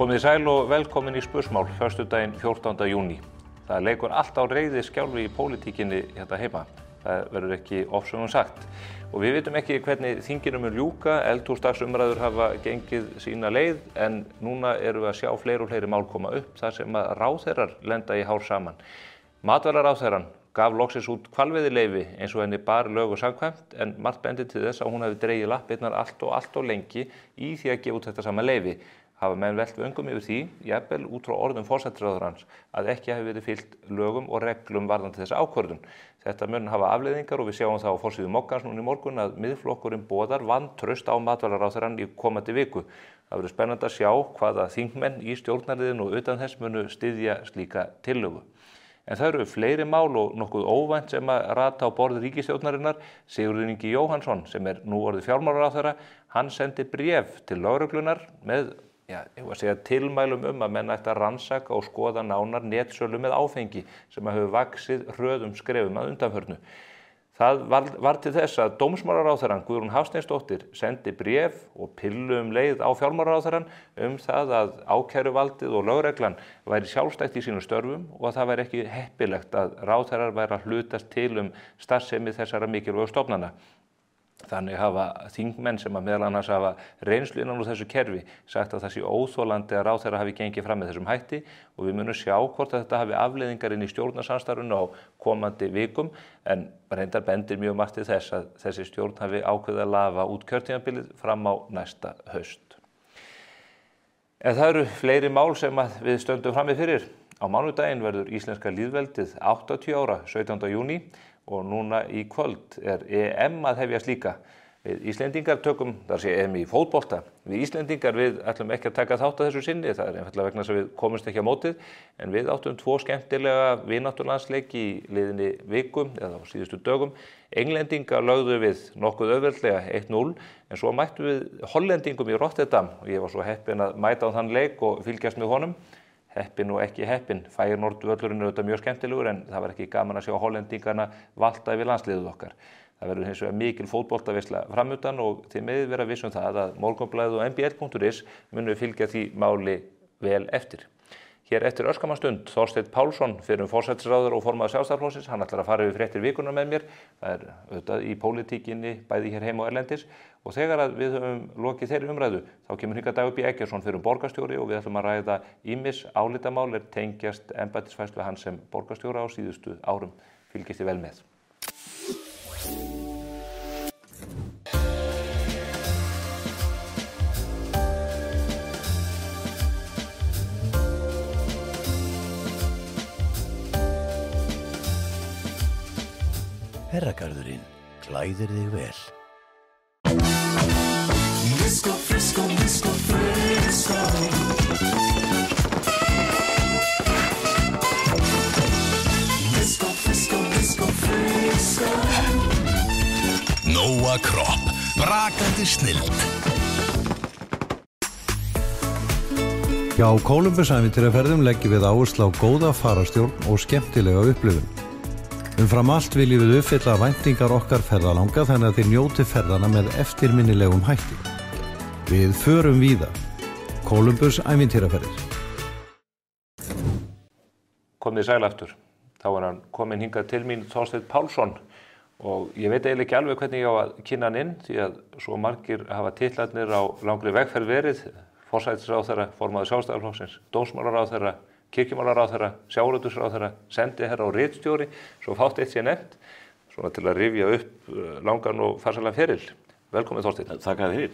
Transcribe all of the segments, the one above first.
Komið sæl og velkomin í Spursmál, föstudaginn 14. júní. Það leikur allt á reiði skjálfi í pólitíkinni hérna heima. Það verður ekki ofsögum sagt. Og við vitum ekki hvernig þinginu mun ljúka, eldhúsdagsumræður hafa gengið sína leið, en núna erum við að sjá fleiri og fleiri mál koma upp þar sem að ráðherrar lenda í hár saman. Matvælaráðherrann gaf loksins út hvalveiðileyfi eins og henni bar lög og samkvæmt, en margt bendir til þess að hún hafi dregið lappirnar allt og lengi í því að gefa út þetta sama leyfi. Hafa menn velt vöngum yfir því, jafnvel út frá orðum forsætisráðherrans, að ekki hafi verið fylgt lögum og reglum varðandi þessa ákvörðun. Þetta mun hafa afleiðingar og við sjáum það á forsíðu Moggans núna í morgun að miðflokkurinn boðar vantraust á matvælaráðherrann í komandi viku. Það verður spennandi að sjá hvaða þingmenn í stjórnarliðinu og utan þess munu styðja slíka tillögu. En það eru fleiri mál og nokkuð óvænt sem að rata á borð ríkisstjórnarinnar. Sigurður Ingi Jóhannsson, sem nú orðið fjármálaráðherra, hann sendi bréf til lögreglunar með tilmælum að menn ætti að rannsaka og skoða nánar netsölu með áfengi sem hefur vaxið hröðum skrefum að undanförnu. Það var til þess að dómsmálaráðherrann Guðrún Hafsteinsdóttir sendi bréf og pillu leið á fjármálaráðherrann það að ákæruvaldið og lögreglan væri sjálfstætt í sínum störfum og að það væri ekki heppilegt að ráðherrar væri að hlutast til starfsemi þessara mikilvægu stofnana. Þannig hafa þingmenn sem að meðal annars hafa reynslu innan úr þessu kerfi sagt að það sé óþolandi að ráðherra hafi gengið fram með þessum hætti og við munum sjá hvort að þetta hafi afleiðingar inn í stjórnarsamstarfinu á komandi vikum, en reyndar bendir mjög margt til þess að þessi stjórn hafi ákveðið að lafa út kjörtímabilið fram á næsta haust. En það eru fleiri mál sem að við stöndum frammi fyrir. Á mánudaginn verður íslenska lýðveldið 80 ára 17. júní. Og núna í kvöld EM að hefjast líka. Við Íslendingar tökum, þar sé EM í fótbolta. Við Íslendingar við ætlum ekki að taka þátt að þessu sinni, það einfaldlega vegna þess að við komumst ekki á mótið, en við áttum 2 skemmtilega vináttulandsleiki í liðinni viku eða á síðustu dögum. Englendingar lögðu við nokkuð auðveldlega 1-0, en svo mættum við Hollendingum í Rotterdam og ég var svo heppinn að mæta á þann leik og fylgjast með honum. Heppinn og ekki heppinn. Feyenoord-völlurinn er auðvitað mjög skemmtilegur en það var ekki gaman að sjá hollendingarna valta yfir landsliðið okkar. Það verður hins vegar mikil fótboltaveisla framundan og þið megið vera viss það að Morgunblaðið og mbl.is munu fylgja því máli vel eftir. Hér eftir örskamma stund Þorsteinn Pálsson, fyrrum forsætisráðherra og formaður Sjálfstæðisflokksins, hann ætlar að fara yfir fréttir vikunnar með mér. Það auðvitað í pólitíkinni bæði hér heima og erlendis. Og þegar að við höfum lokið þeirri umræðu, þá kemur hingað Dagur B. Eggertsson fyrrum borgarstjóri og við ætlum að ræða ýmis álitamál tengjast embættisfærslu hans sem borgarstjóra á síðustu árum. Fylgist þið vel með. Herragarðurinn klæðir þig vel. Frisco, frisco, frisco, frisco. Frisco, frisco, frisco, frisco. Nóa Kropp, brakandi snilld. Já, Kólumbusævintýraferðum leggjum við áherslu á góða fararstjórn og skemmtilega upplifun. Umfram allt viljum við uppfylla væntingar okkar ferðalanga þannig að þeir njóti ferðana með eftirminnilegum hætti. Við förum víða. Kólumbus ævintýraferðir. Komið sæl aftur. Þá hann kominn hingað til mín Þorsteinn Pálsson og ég veit eiginlega ekki alveg hvernig ég á að kynna hann inn því að svo margir hafa titlarnir á langri vegferð verið. Forsætisráðherra, formaður Sjálfstæðisflokksins, dómsmálaráðherra, kirkjumálaráðherra, sjávarútvegsráðherra, sendiherra og ritstjóri, svo fátt eitt sé nefnt, svona til að rifja upp langan og farsælan feril. Velkomin Þorsteinn. Þakka þér fyrir.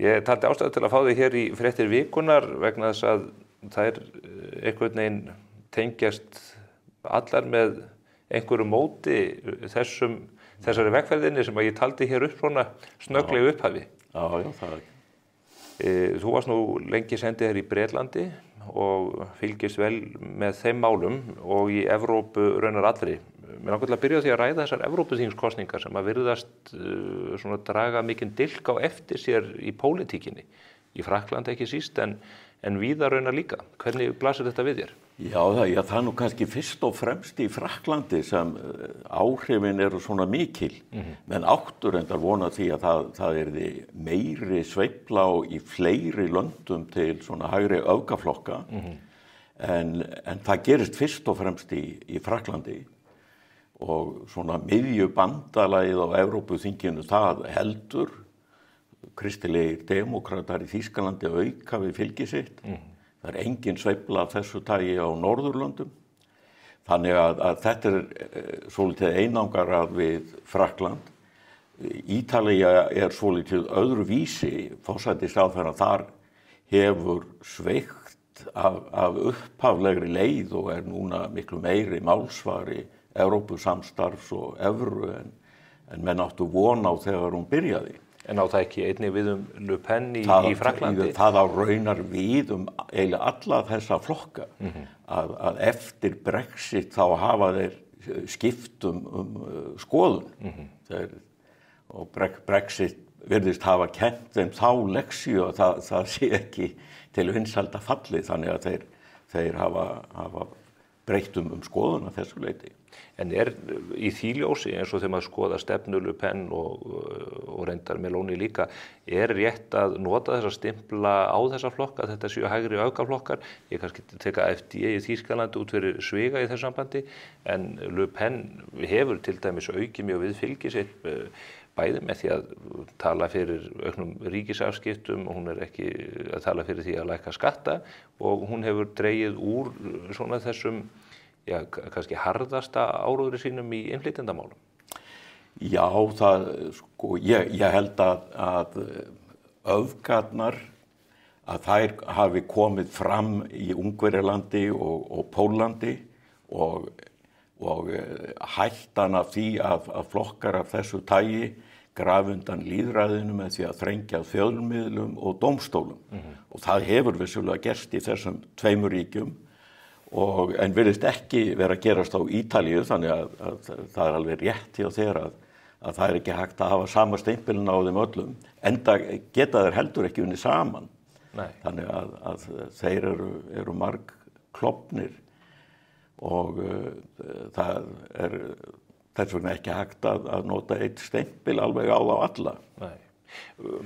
Ég taldi ástæðu til að fá þig hér í fréttir vikunnar vegna þess að það einhvern veginn tengjast allar með einhverju móti þessari vegferðinni sem ég taldi hér upp svona snögglega upphafi. Já, það er. Þú varst nú lengi sendiherra í Bretlandi og fylgist vel með þeim málum og í Evrópu raunar allri. Mér langar til að byrja á því að ræða þessar Evrópuþingskosningar sem að virðast svona draga mikinn dilk á eftir sér í pólitíkinni. Í Frakklandi ekki síst en víða raunar líka. Hvernig blasir þetta við þér? Já, það er nú kannski fyrst og fremst í Frakklandi sem áhrifin eru svona mikil. Menn áttur endar vona því að það yrði meiri sveifla í fleiri löndum til svona hægri öfgaflokka. En það gerist fyrst og fremst í Frakklandi og svona miðjubandalagið á Evrópuþinginu það heldur. Kristilegir demókratar í Þýskalandi auka við fylgi sitt. Það engin sveifla af þessu tagi á Norðurlöndum. Þannig að þetta svolítið einangrað við Frakkland. Ítalía svolítið öðruvísi. Forsætisráðherra þar hefur sveigt af upphaflegri leið og núna miklu meiri málsvari Evrópusamstarfs og evru en menn áttu von á þegar hún byrjaði. En á það ekki einnig við Le Pen í Frakklandi? Það á raunar við eiginlega alla þessa flokka að eftir Brexit þá hafa þeir skipt skoðun. Og Brexit virðist hafa kennt þeim þá leksíu að það sé ekki til vinsælda falli þannig að þeir hafa breytt skoðun að þessu leyti. En í því ljósi eins og þegar maður skoða stefnu Le Pen og reyndar Meloni líka, rétt að nota þessa stimpla á þessa flokka, þetta séu hægri öfgaflokkar? Ég kannski teka FDP í Þýskalandi út fyrir sviga í þessu sambandi, en Le Pen hefur til dæmis aukið mjög við fylgi sitt bæði með því að tala fyrir auknum ríkisafskiptum og hún ekki að tala fyrir því að lækka skatta og hún hefur dregið úr svona þessum kannski harðasta áróðri sínum í innflytjendamálum. Já, ég held að öfgarnar að þær hafi komið fram í Ungverjalandi og Pólandi og hættan af því að flokkar af þessu tagi grafi undan lýðræðinu með því að þrengja fjölmiðlum og dómstólum. Og það hefur vissulega gerst í þessum tveimur ríkjum en virðist ekki vera að gerast á Ítalíu þannig að það alveg rétt hjá þér að það ekki hægt að hafa sama stempilinn á þeim öllum enda geta þeir heldur ekki unnið saman. Nei. Þannig að þeir eru margklofnir og það þess vegna ekki hægt að nota eitt stempil alveg á þá alla. Nei.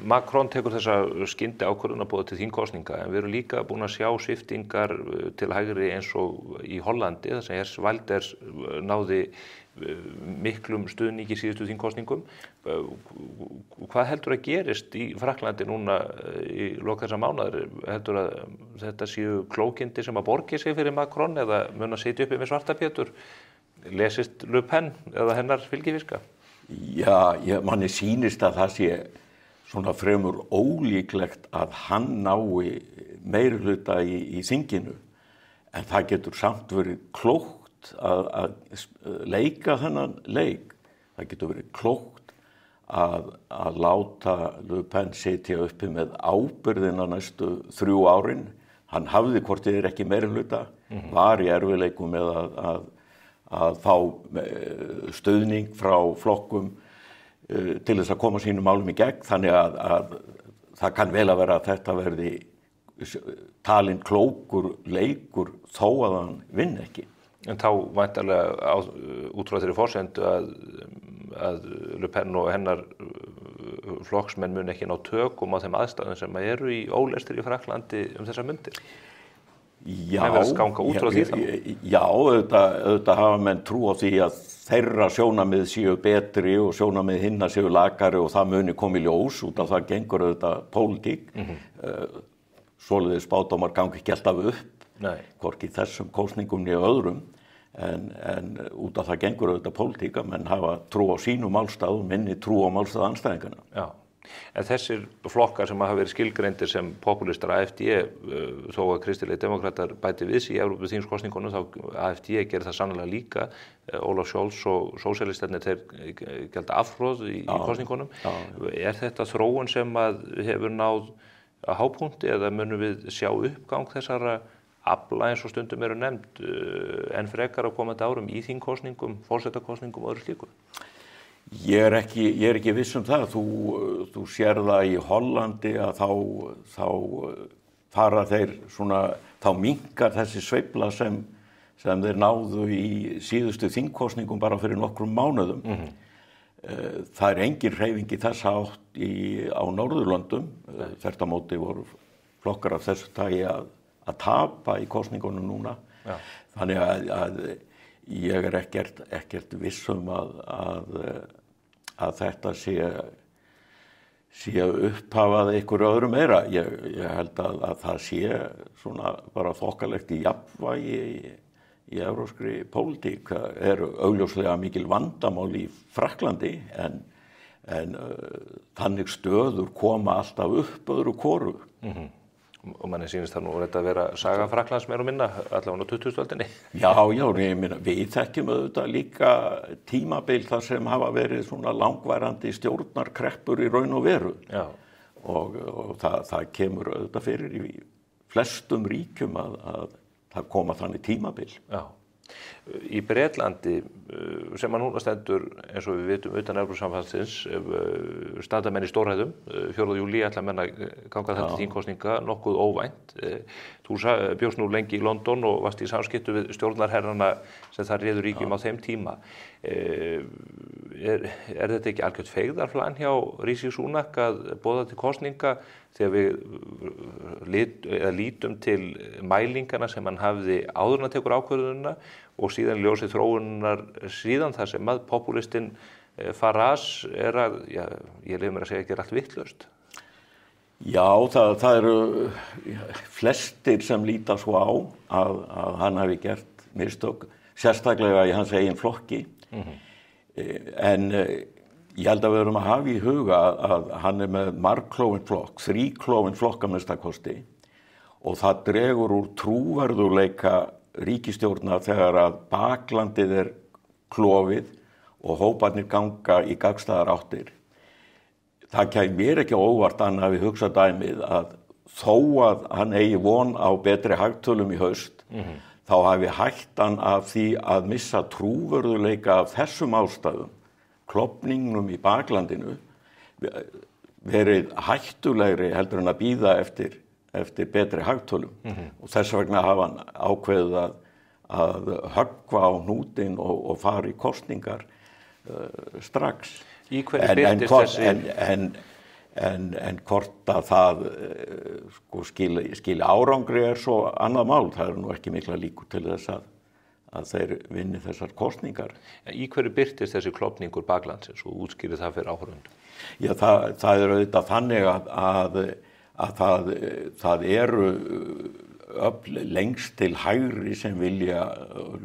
Macron tekur þessa skyndi ákvörðun að boða til þingkosninga en við erum líka búin að sjá sviptingar til hægri eins og í Hollandi þar sem Geert Wilders náði miklum stuðningi í síðustu þingkosningum. Hvað heldur að gerist í Frakklandi núna í lok þessa mánaðar? Heldur að þetta séu klókindi sem að borgi sig fyrir Macron eða mun að sitja uppi með svartapétur? Lesist Le Pen eða hennar fylgifiska? Já, manni sýnist að það sé svona fremur ólíklegt að hann nái meirihluta í þinginu en það getur samt verið klókt að leika þennan leik. Það getur verið klókt að láta Le Pen sitja uppi með ábyrgðina næstu 3 árin. Hann hafði hvort þið ekki meirihluta, var í erfiðleikum með að fá stuðning frá flokkum til þess að koma sínum málum í gegn þannig að það kann vel að vera að þetta verði talinn klókur leikur þó að hann vinn ekki. En þá væntanlega út frá þeirri forsendu að Le Pen og hennar flokksmenn mun ekki ná tökum á þeim aðstæðum sem eru í ólestri í Frakklandi þessar mundir. Já, já, auðvitað hafa menn trú á því að þeirra sjónarmið séu betri og sjónarmið hinna séu lakari og það muni komi í ljós út af það gengur auðvitað pólitík. Svoleiðis spádómar gangi ekki alltaf upp, hvorki þessum kosningum né öðrum, en út af það gengur auðvitað pólitík að menn hafa trú á sínu málstað og minni trú á málstað andstæðinganna. Já. En þessir flokkar sem hafa verið skilgreindir sem populistar AfD, þó að kristilegir demókratar bæti við sig í Evrópuþingskosningunum, þá AfD gerir það sannlega líka. Olaf Scholz og sósíalistarnir þeir gelda afhroð í kosningunum. Þetta þróun sem hefur náð að hápunkti eða munum við sjá uppgang þessara afla eins og stundum eru nefnd en frekar á komandi árum í þingkosningum, forsetakosningum og öðru slíku? Ég er ekki viss það. Þú sér það í Hollandi að þá fara þeir svona, þá minnkar þessi sveifla sem þeir náðu í síðustu þingkosningum bara fyrir nokkrum mánuðum. Það engin hreyfing í þessa átt á Norðurlöndum. Þvert á móti voru flokkar af þessu tagi að tapa í kosningunum núna. Já. Þannig að ég ekkert viss að þetta sé upphafað einhverju öðru meira. Ég held að það sé svona bara þokkalegt í jafnvægi í evrópskri pólitík. Það augljóslega mikil vandamál í Frakklandi en þannig stöður koma alltaf upp öðru hvoru. Og manni sýnist það nú þetta að vera saga Frakklands meira og minna allavega á 20. öldinni. Já, ég meina, við þekkjum auðvitað líka tímabil þar sem hafa verið svona langvarandi stjórnarkreppur í raun og veru. Já. Og það kemur auðvitað fyrir í flestum ríkjum að það koma þannig tímabil. Já. Í Bretlandi sem að núna stendur eins og við vitum utan Evrópusambandsins standa menn í stórhæðum 4. júlí ætla menn að ganga þetta þingkosninga nokkuð óvænt. Þú bjóst nú lengi í London og varst í samskiptum við stjórnarherrana sem það réðu ríkjum á þeim tíma. Er þetta ekki algjört feigðarflan hjá Rishi Sunak að boða til kosninga þegar við lítum til mælingana sem hann hafði áður en að tekur ákvörðunina og síðan ljósið þróunar síðan þar sem að popúlistinn Farage að, ég leyfi mér að segja ekki allt vitlaust. Já, það eru flestir sem líta svo á að hann hafi gert mistök, sérstaklega í hans eigin flokki. En ég held að við erum að hafa í huga að hann með margklófinn flokk, þríklófinn flokk að minnstakosti og það dregur úr trúverðugleika ríkisstjórnar þegar að baklandið klofið og hóparnir ganga í gagnstæðar áttir. Það kæmi mér ekki á óvart að hann hafi hugsað dæmið að þó að hann eigi von á betri hagtölum í haust, þá hafi hættan af því að missa trúverðugleika af þessum ástæðum, klofningnum í baklandinu, verið hættulegri heldur en að bíða eftir betri hagtölum. Og þess vegna hafa hann ákveðið að höggva á hnútinn og fara í kosningar strax. Í hverju birtist þessi? En hvort að það skili árangri svo annað mál. Það nú ekki mikla líkur til þess að þeir vinni þessar kosningar. Í hverju birtist þessi klofningur baklandsins og útskýrir það fyrir áhorfendum? Já, það auðvitað þannig að það eru öfl lengst til hægri sem vilja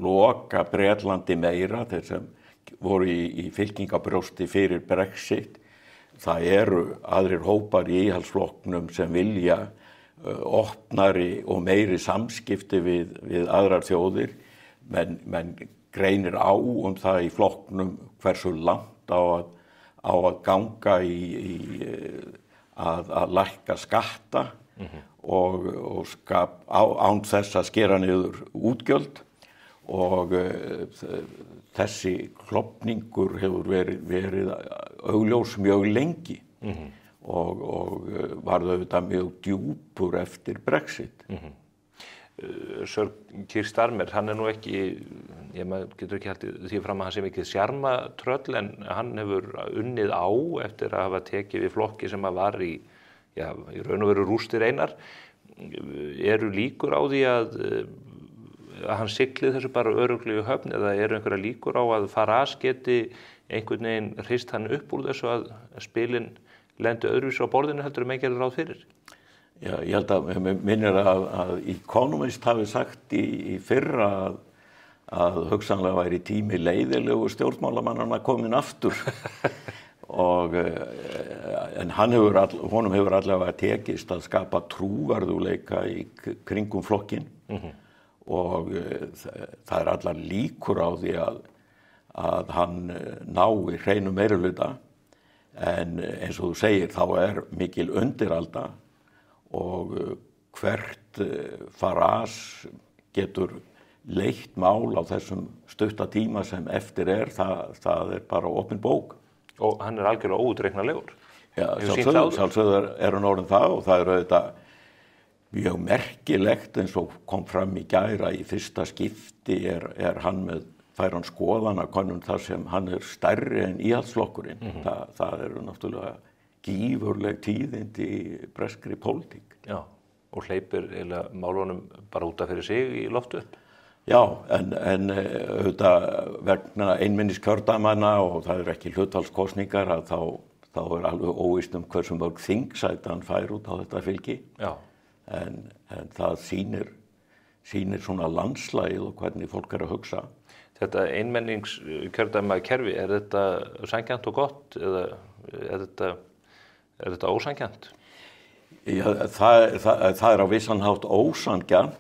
loka Bretlandi meira, þeir sem voru í fylkingabrjósti fyrir Brexit. Það eru aðrir hópar í íhaldsflokknum sem vilja opnari og meiri samskipti við aðrar þjóðir, menn greinir á það í flokknum hversu langt á að ganga í að lækka skatta og án þess að skera niður útgjöld og þessi klofningur hefur verið augljós mjög lengi og varð auðvitað mjög djúpur eftir Brexit. Sir Keir Starmer, hann nú ekki, maður getur ekki haldið því fram að hann sé mikið sjarmatröll en hann hefur unnið á eftir að hafa tekið við flokki sem að var í raun og veru rústir einar. Eru líkur á því að hann siglið þessu bara örugglega í höfn eða eru einhverja líkur á að Farage geti einhvern veginn hrist hann upp úr þessu að spilin lendi öðruvísi á borðinu heldur menn gerðu ráð fyrir? Já, ég held að minnir að Economist hafi sagt í fyrra að hugsanlega væri tími leiðilegu stjórnmálamannanna komin aftur en honum hefur allavega tekist að skapa trúverðugleika í kringum flokkinn og það allar líkur á því að hann nái hreinu meirihluta en eins og þú segir þá mikil undiralda og hvert Farage getur leitt mál á þessum stutta tíma sem eftir það bara opin bók. Og hann algjörlega óútreiknanlegur. Já, sjálfsögðu hann orðinn það og það auðvitað mjög merkilegt eins og kom fram í gæra í fyrsta skipti hann með færan skoðanakönnun þar sem hann stærri en íhaldsflokkurinn. Það eru náttúrulega gífurleg tíðindi í breskri pólitík. Já, og hleypir eiginlega málunum bara út af fyrir sig í loftu upp. Já, en auðvitað vegna einmenniskjördæmanna og það eru ekki hlutfallskosningar að þá alveg óvíst hversu mörg þingsæti hann fær út á þetta fylgi. Já. En það sýnir svona landslagið og hvernig fólk að hugsa. Þetta einmenningskjördæma kerfi, þetta sanngjarnt og gott eða er þetta ósanngjarnt? Já, það á vissan hátt ósanngjarnt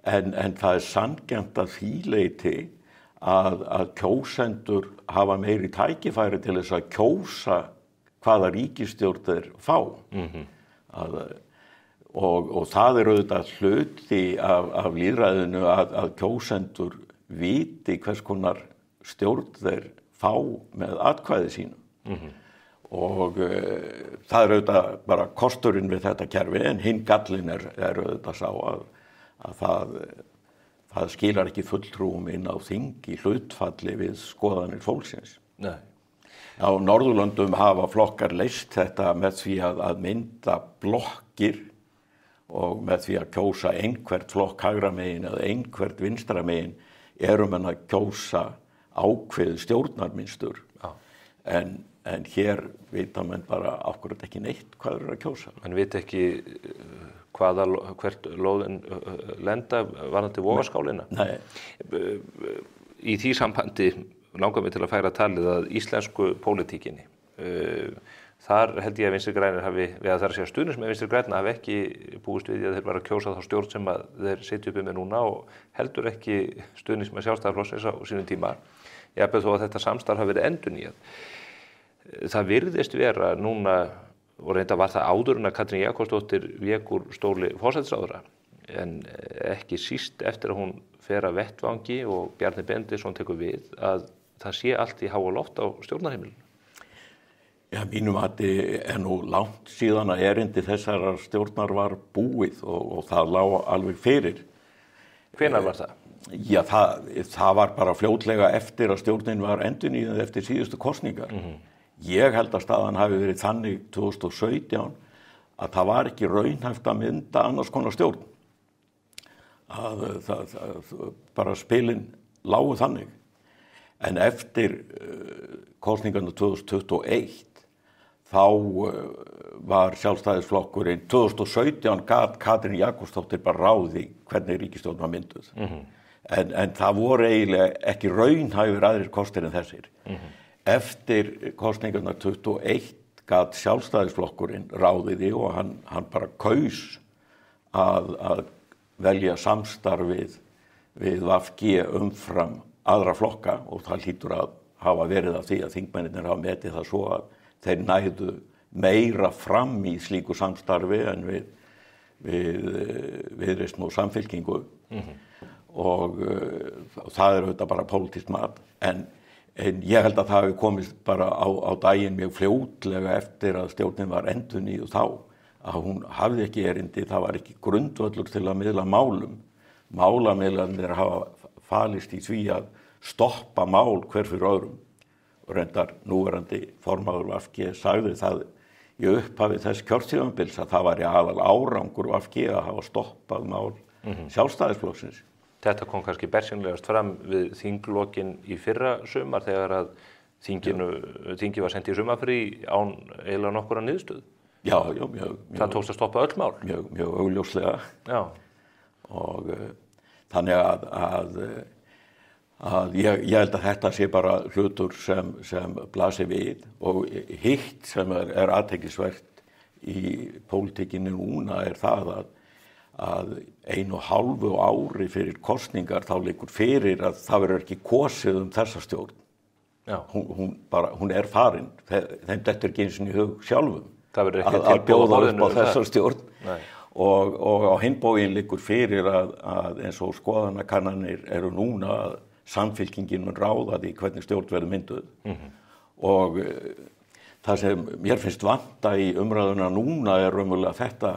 en það sanngjarnt að því leyti að kjósendur hafa meiri tækifæri til þess að kjósa hvaða ríkisstjórn þeir fá. Og það auðvitað hluti af lýðræðinu að kjósendur viti hvers konar stjórn þeir fá með atkvæði sínu. Og það auðvitað bara kosturinn við þetta kerfi en hinn gallinn auðvitað sá að það skilar ekki fulltrúum inn á þing í hlutfalli við skoðanir fólksins. Nei. Á Norðurlöndum hafa flokkar leyst þetta með því að mynda blokkir og með því að kjósa einhvert flokk hægra megin eða einhvert vinstra megin menn að kjósa ákveðið stjórnarmynstur. En hér vita menn bara akkúrat ekki neitt hvað að kjósa. Menn vita ekki hvert lóðin lenda varðandi vogarskálina. Nei. Í því sambandi langar mig til að færa talið að íslensku pólitíkinni. Þar held ég að Vinstri grænir hafi, við að það segja stuðnings með Vinstri grænna hafi ekki búist við því að þeir bara kjósa þá stjórn sem að þeir sitja uppi með núna og heldur ekki stuðnings með Sjálfstæðisflokksins á sínum tíma. Ég hef þó að þetta samstarf hafi verið endurnýjað. Það virðist vera núna, og reynda var það áður en að Katrín Jakobsdóttir vék úr stóli forsætisráðherra, en ekki síst eftir að hún fer að vettvangi og Bjarni Benediktsson tekur við, að það sé allt í há og loft á stjórnarheimilinu. Já, mínum mati nú langt síðan að erindi þessarar stjórnar var búið og það lá alveg fyrir. Hvenær var það? Já, það var bara fljótlega eftir að stjórnin var endurnýjuð eftir síðustu kosningar. Ég held að staðan hafi verið þannig 2017 að það var ekki raunhæft að mynda annars konar stjórn. Það bara spilin lágu þannig. En eftir kosningarna 2021 þá var Sjálfstæðisflokkurinn 2017 gat Katrín Jakobsdóttir bara ráði hvernig ríkisstjórn var mynduð. En það voru eiginlega ekki raunhæfir aðrir kostir en þessir. Eftir kosningarna 2021 gat Sjálfstæðisflokkurinn ráðiði og hann bara kaus að velja samstarfið við VG umfram aðra flokka og það hlýtur að hafa verið af því að þingmennirnir hafa metið það svo að þeir næðu meira fram í slíku samstarfi en við Viðreisn og Samfylkingu. Og það auðvitað bara pólitískt mat. En ég held að það hafi komist bara á daginn mjög fljótlega eftir að stjórnin var endurnýjuð þá að hún hafði ekki erindi, það var ekki grundvöllur til að miðla málum. Málamiðlarnir hafa falist í því að stoppa mál hver fyrir öðrum. Og reyndar núverandi formaður VG sagði það í upphafi þess kjörtímabils að það var í aðal árangur VG að hafa stoppað mál Sjálfstæðisflokksins. Þetta kom kannski bersýnilegast fram við þinglokin í fyrra sumar þegar að þingið var sent í sumarfrí án eiginlega nokkurra niðurstöðu. Já, mjög. Það tókst að stoppa öll mál. Mjög augljóslega. Já. Og þannig að ég held að þetta sé bara hlutur sem blasir við og hitt sem er athyglisvert í pólitíkinni núna er það að 1,5 ári fyrir kosningar þá liggur fyrir að það verður ekki kosið þessa stjórn. Já. Hún er farin, þeim dettur ekki eins og í hug sjálfum að bjóða upp á þessa stjórn. Nei. Og á hinn bóginn liggur fyrir að eins og skoðanakannanir eru núna að Samfylkingin mun ráða því hvernig stjórn verður mynduð. Og það sem mér finnst vanta í umræðuna núna er raunverulega þetta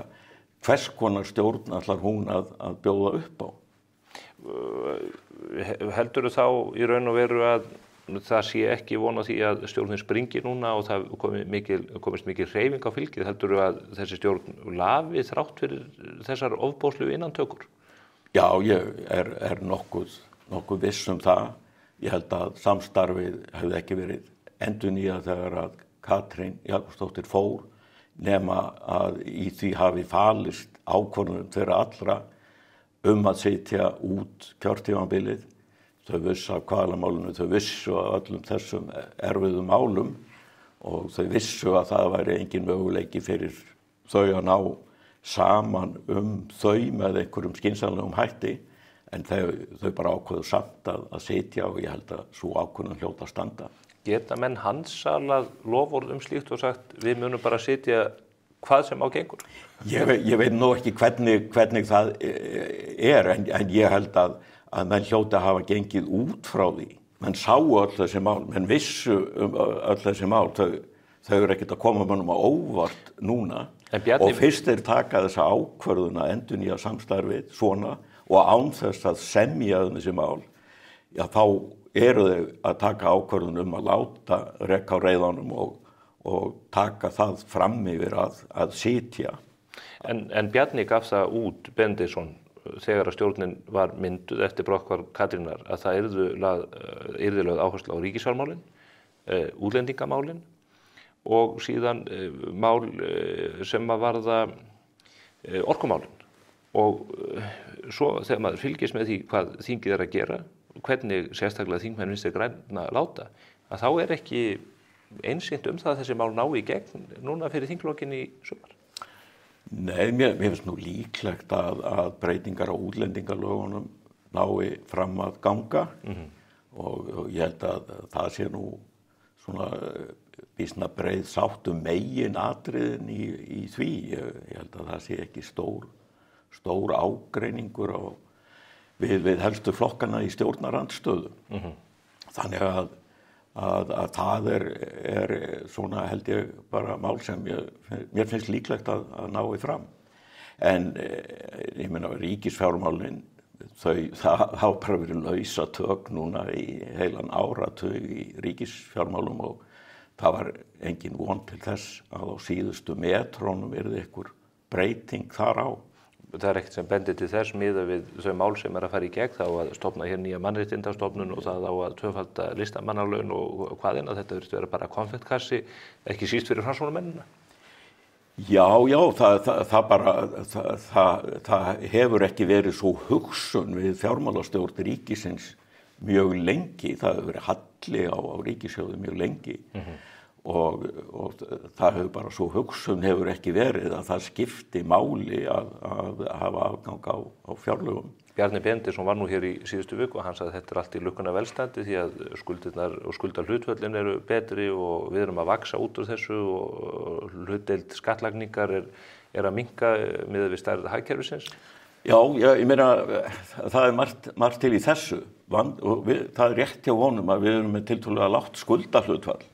hvers konar stjórn ætlar hún að bjóða upp á. Heldurðu þá í raun og veru að það sé ekki von á því að stjórnin springi núna og það komist mikil hreyfing á fylgið? Heldurðu að þessi stjórn lafi þrátt fyrir þessar ofboðslegu innantökur? Já, ég er nokkuð viss það. Ég held að samstarfið hefði ekki verið endurnýjað þegar að Katrín Jakobsdóttir fór, nema að í því hafi falist ákvörðun þeirra allra að sitja út kjörtímabilið. Þau vissu af kvalamálinu, þau vissu af öllum þessum erfiðum málum og þau vissu að það væri engin möguleiki fyrir þau að ná saman þau með einhverjum skynsamlegum hætti, en þau bara ákveðu samt að sitja og ég held að svo ákvörðun hljóta að standa. Geta menn handsalað loforð slíkt og sagt við munum bara sitja hvað sem á gengur? Ég veit nú ekki hvernig það en ég held að menn hljóti að hafa gengið út frá því. Menn sáu öll þessi mál, menn vissu öll þessi mál, þau eru ekkert að koma mönnum á óvart núna og fyrst þeir taka þessa ákvörðun að endurnýja samstarfið svona og án þess að semja þessi mál, já þá eru þau að taka ákvörðun að láta reka á reiðanum og taka það fram yfir að sitja. En Bjarni gaf það út, Benediktsson, þegar að stjórnin var mynduð eftir brotthvarf Katrínar, að það yrði lögð áhersla á ríkisfjármálin, útlendingamálin og síðan mál sem að varða orkumálin. Og svo þegar maður fylgist með því hvað þingið að gera, hvernig sérstaklega þingmenn Vinstri grænna láta, að þá ekki einsýnt það að þessi mál ná í gegn núna fyrir þinglokin í sumar. Nei, mér finnst nú líklegt að breytingar á útlendingalögunum nái fram að ganga og ég held að það sé nú svona býsna breið sátt megin atriðin í því. Ég held að það sé ekki stór ágreiningur við helstu flokkana í stjórnarandstöðu. Þannig að það er svona held ég bara mál sem mér finnst líklegt að ná í fram. En ég meina ríkisfjármálin, það hafa bara verið lausatök núna í heilan áratug í ríkisfjármálum og það var engin von til þess að á síðustu metrónum yrði einhver breyting þar á. Það ekkert sem bendir til þess miðað við þau mál sem að fara í gegn, þá að stofna hér nýja mannréttindastofnun og það á að tvöfalda listamannalaun og hvaðinn, að þetta virðist vera bara konfektkassi, ekki síst fyrir framsóknarmennina. Já, það hefur ekki verið svo hugsun við fjármálastjórn ríkisins mjög lengi, það hefur verið halli á ríkissjóði mjög lengi. Og það hefur bara svo hugsun hefur ekki verið að það skipti máli að hafa afgang á fjárlögum. Bjarni Benediktsson var nú hér í síðustu viku og hann sagði að þetta allt í lukkuna velstandi því að skuldirnar og skuldahlutföllin eru betri og við erum að vaxa út úr þessu og hlutdeild skattlagningar er að minnka miðað við stærð hagkerfisins. Já, ég meina það er margt til í þessu. Það er rétt hjá honum að við erum með tiltölulega lágt skuldahlutfall.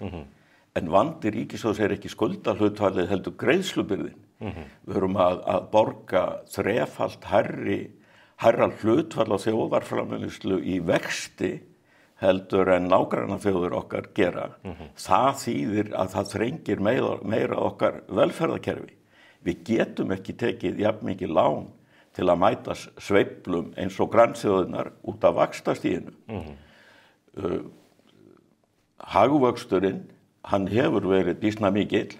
En vandi ríkissjóðs er ekki skuldahlutfallið heldur greiðslubyrðin. Við erum að borga þrefalt hærra hlutfall á þjóðarframleiðslu í vexti heldur en nágrannaþjóðir okkar gera. Það þýðir að það þrengir meira okkar velferðarkerfi. Við getum ekki tekið jafn mikið lán til að mæta sveiflum eins og grannþjóðirnar út af vaxtastiginu. Hagvöxturinn hann hefur verið býsna mikill,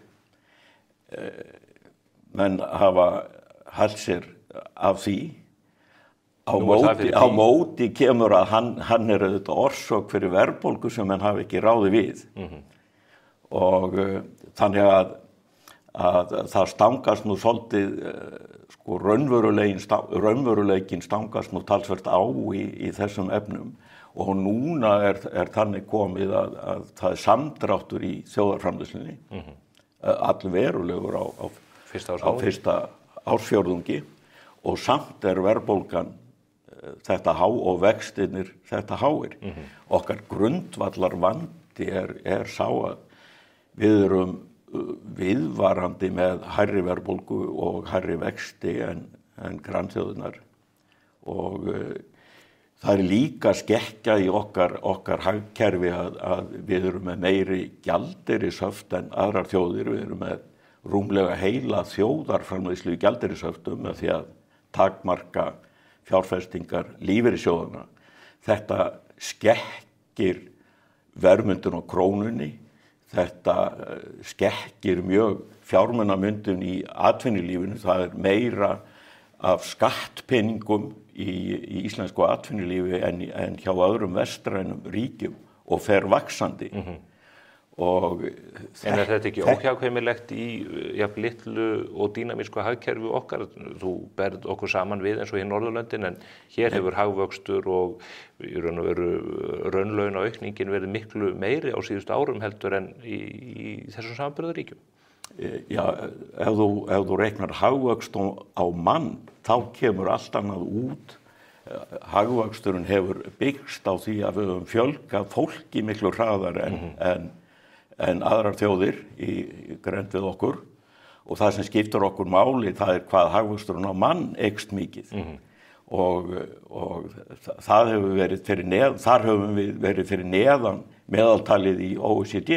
menn hafa hælt sér af því, á móti kemur að hann er auðvitað orsök fyrir verðbólgu sem menn hafa ekki ráði við. Og þannig að það stangast nú svolítið, raunveruleikin stangast nú talsvert á í þessum efnum. Og núna er þannig komið að það er samdráttur í þjóðarframleiðslunni, allverulegur á fyrsta ársfjórðungi og samt er verðbólgan þetta há og vextirnir þetta háir. Okkar grundvallarvandi er sá að við erum viðvarandi með hærri verðbólgu og hærri vexti en grannþjóðirnar og það líka skekkja í okkar hagkerfi að við erum með meiri gjaldeyrishöft en aðrar þjóðir, við erum með rúmlega heila þjóðarframleiðslu í gjaldeyrishöftum með því að takmarka fjárfestingar lífeyrissjóðanna. Þetta skekkir verðmyndun á krónunni, þetta skekkir mjög fjármunamyndun í atvinnulífinu, það meira af skattpeningum í íslensku atvinnulífi en hjá öðrum vestrænum ríkjum og fer vaxandi. Og en þetta ekki óhjákvæmilegt í jafn litlu og dýnamísku hagkerfi okkar? Þú berð okkur saman við eins og í Norðurlöndin, en hér hefur hagvöxtur og í raun og veru raunlaunaaukningin verið miklu meiri á síðustu árum heldur en í þessum samanburðarríkjum. Já, ef þú reiknar hagvöxt á mann, þá kemur allt annað út. Hagvöxturinn hefur byggst á því að við höfum fjölgað fólki miklu hraðar en aðrar þjóðir í grennd við okkur og það sem skiptir okkur máli það hvað hagvöxturinn á mann eykst mikið og það hefur verið þar höfum við verið fyrir neðan meðaltalið í OECD,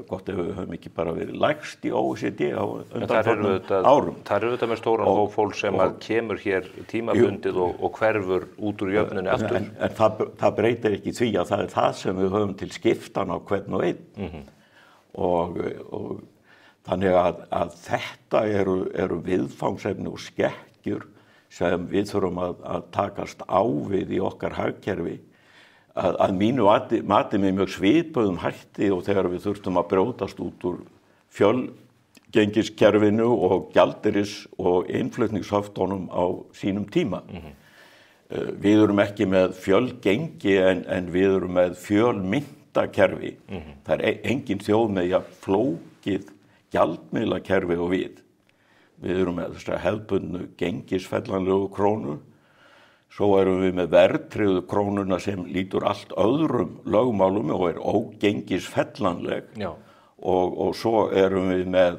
gott ef við höfum ekki bara verið lægst í OECD á undanfarnum árum. Það eru auðvitað með stóran hóp fólk sem að kemur hér tímabundið og hverfur út úr jöfnunni aftur. En það breytir ekki því að það það sem við höfum til skiptan á hvern og einn. Og þannig að þetta eru viðfangsefni og skekkjur sem við þurfum að takast á við í okkar hagkerfi að mínu mati með mjög svipuðum hætti og þegar við þurftum að brjótast út úr fjölgengiskerfinu og gjaldeyris og innflutningshöftunum á sínum tíma. Við erum ekki með fjölgengi en við erum með fjölmyntakerfi. Það engin þjóð með flókið gjaldmiðlakerfi og við. Við erum með þessar hefðbundnu gengisfellanlegu krónu. Svo erum við með verðtryggðu krónuna sem lítur allt öðrum lögmálum og ógengisfellanleg. Og svo erum við með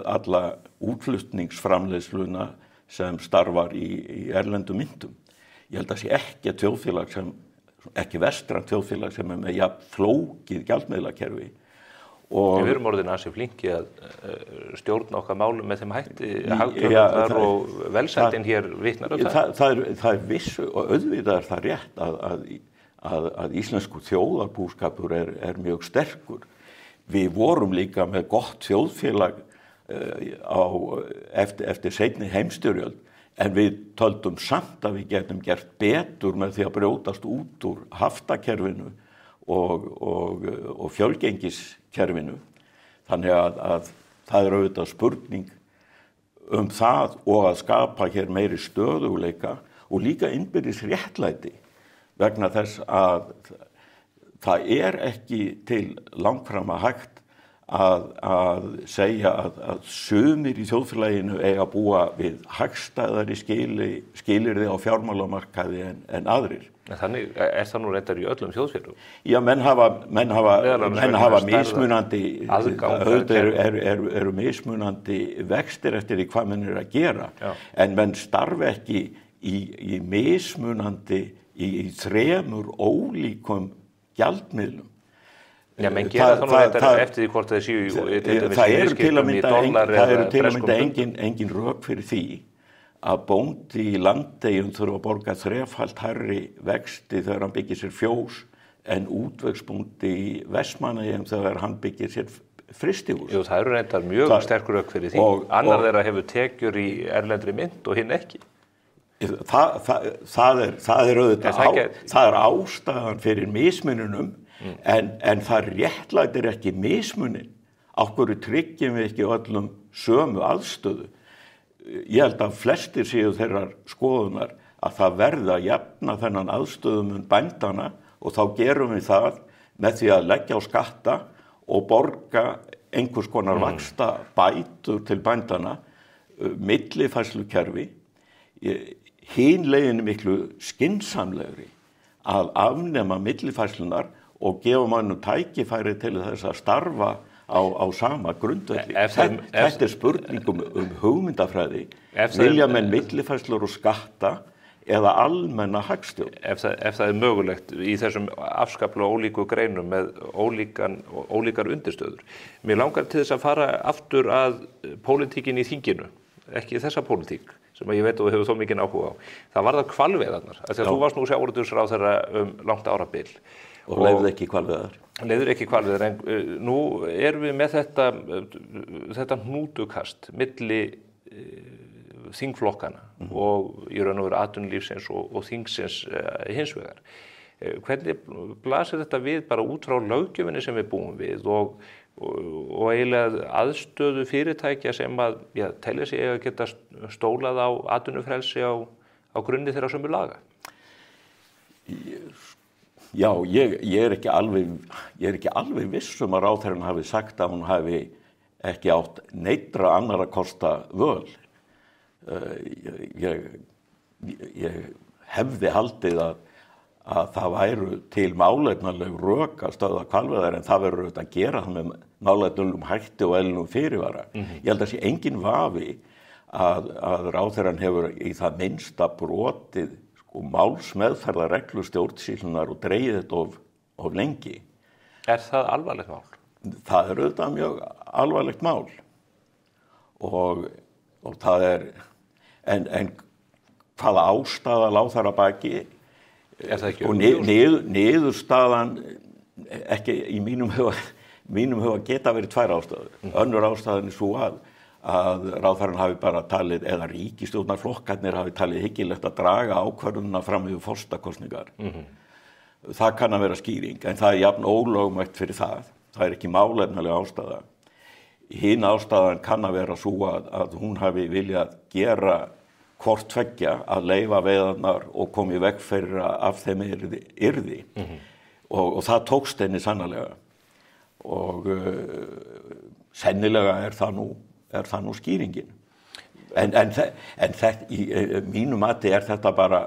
alla útflutningsframleiðsluna sem starfar í erlendum myntum. Ég held að sé ekki vestrænt þjóðfélag sem með flókið gjaldmiðlakerfi. Við erum orðin ansi flinki að stjórna okkar málum með þeim hætti, hagtölurnar og velsældin hér vitnar það. Það vissu og auðvitað það rétt að íslensku þjóðarbúskapur er mjög sterkur. Við vorum líka með gott þjóðfélag eftir seinni heimsstyrjöld, en við töldum samt að við getum gert betur með því að brjótast út úr haftakerfinu og fjölgengiskerfinu. Þannig að það auðvitað spurning það og að skapa hér meiri stöðugleika og líka innbyrðis réttlæti vegna þess að það ekki til langframa hægt að segja að sumir í þjóðfélaginu eiga að búa við hagstæðari skilyrði á fjármálamarkaði en aðrir. Þannig það nú reyndar í öllum þjóðfélagum? Já, menn hafa mismunandi, eru mismunandi vextir eftir því hvað menn að gera. En menn starfi ekki í mismunandi í þremur ólíkum gjaldmiðlum. Já, menn gera það nú reyndar eftir því hvort það séu það eru til að mynda engin rök fyrir því að bóndi í Landeyjum þurfa að borga þrefalt hærri vexti þegar hann byggir sér fjós en útvegsbóndi í Vestmannaeyjum þegar hann byggir sér frystihús. Jú, það eru reyndar mjög sterkur rök fyrir því. Annar þeirra hefur tekjur í erlendri mynt og hinn ekki. Það er auðvitað það er ástæðan fyrir mismununum en það réttlætir ekki mismunin. Af hverju tryggjum við ekki öllum sömu aðstöðu? Ég held að flestir séu þeirrar skoðunar að það verði að jafna þennan aðstöðumun bændana og þá gerum við það með því að leggja á skatta og borga einhvers konar vaxta bætur til bændana, millifærslukerfi. Hin leiðin miklu skynsamlegri að afnema millifærslunar og gefa mannum tækifæri til þess að starfa á sama grundvelli. Þetta spurning hugmyndafræði, vilja menn millifærslur og skatta eða almenna hagstjórn. Ef það mögulegt í þessum afskaplega ólíku greinum með ólíkar undirstöður. Mér langar til þess að fara aftur að pólitíkin í þinginu, ekki þessa pólitík sem ég veit og hefur þó mikinn áhuga á. Það var það hvalveiðarnar, af því að þú varst nú sjávarútvegsráðherra langt árabil. Og leiðir ekki hvalveiðar. Leiðir ekki hvalveiðar, en nú erum við með þetta hnútukast milli þingflokkana og í raun og veru atvinnulífsins og þingsins hins vegar. Hvernig blasir þetta við bara út frá löggjöfinni sem við búum við og eiginlega aðstöðu fyrirtækja sem að telja sig að geta stólað á atvinnufrelsi á grunni þeirra sömu laga? Já, ég er ekki alveg viss að ráðherrann hafi sagt að hún hafi ekki átt neittra annarra kosta völ. Ég hefði haldið að það væru til málefnaleg rök að stöðva hvalveiðar en það verður auðvitað að gera það með málefnalegum hætti og eðlilegum fyrirvara. Ég held að sé engin vafi að ráðherrann hefur í það minnsta brotið málsmeðferðarreglu stjórnsýslunnar og dregið þetta of lengi. Er það alvarlegt mál? Það er auðvitað mjög alvarlegt mál og það er en hvaða ástæða lá þar að baki og niðurstaðan ekki í mínum huga geta verið tvær ástæður. Önnur ástæðan er svo að ráðherrann hafi bara talið eða ríkisstjórnarflokkarnir hafi talið hyggilegt að draga ákvörðunina fram yfir forsetakosningar. Það kann að vera skýring en það er jafn ólögmætt fyrir það. Það er ekki málefnaleg ástæða. Hin ástæðan kann að vera svo að hún hafi viljað gera hvort tveggja að leyfa veiðarnar og koma í veg fyrir af þeim yrði. Og það tókst henni sannarlega. Og sennilega er það nú skýringin. En í mínu mati er þetta bara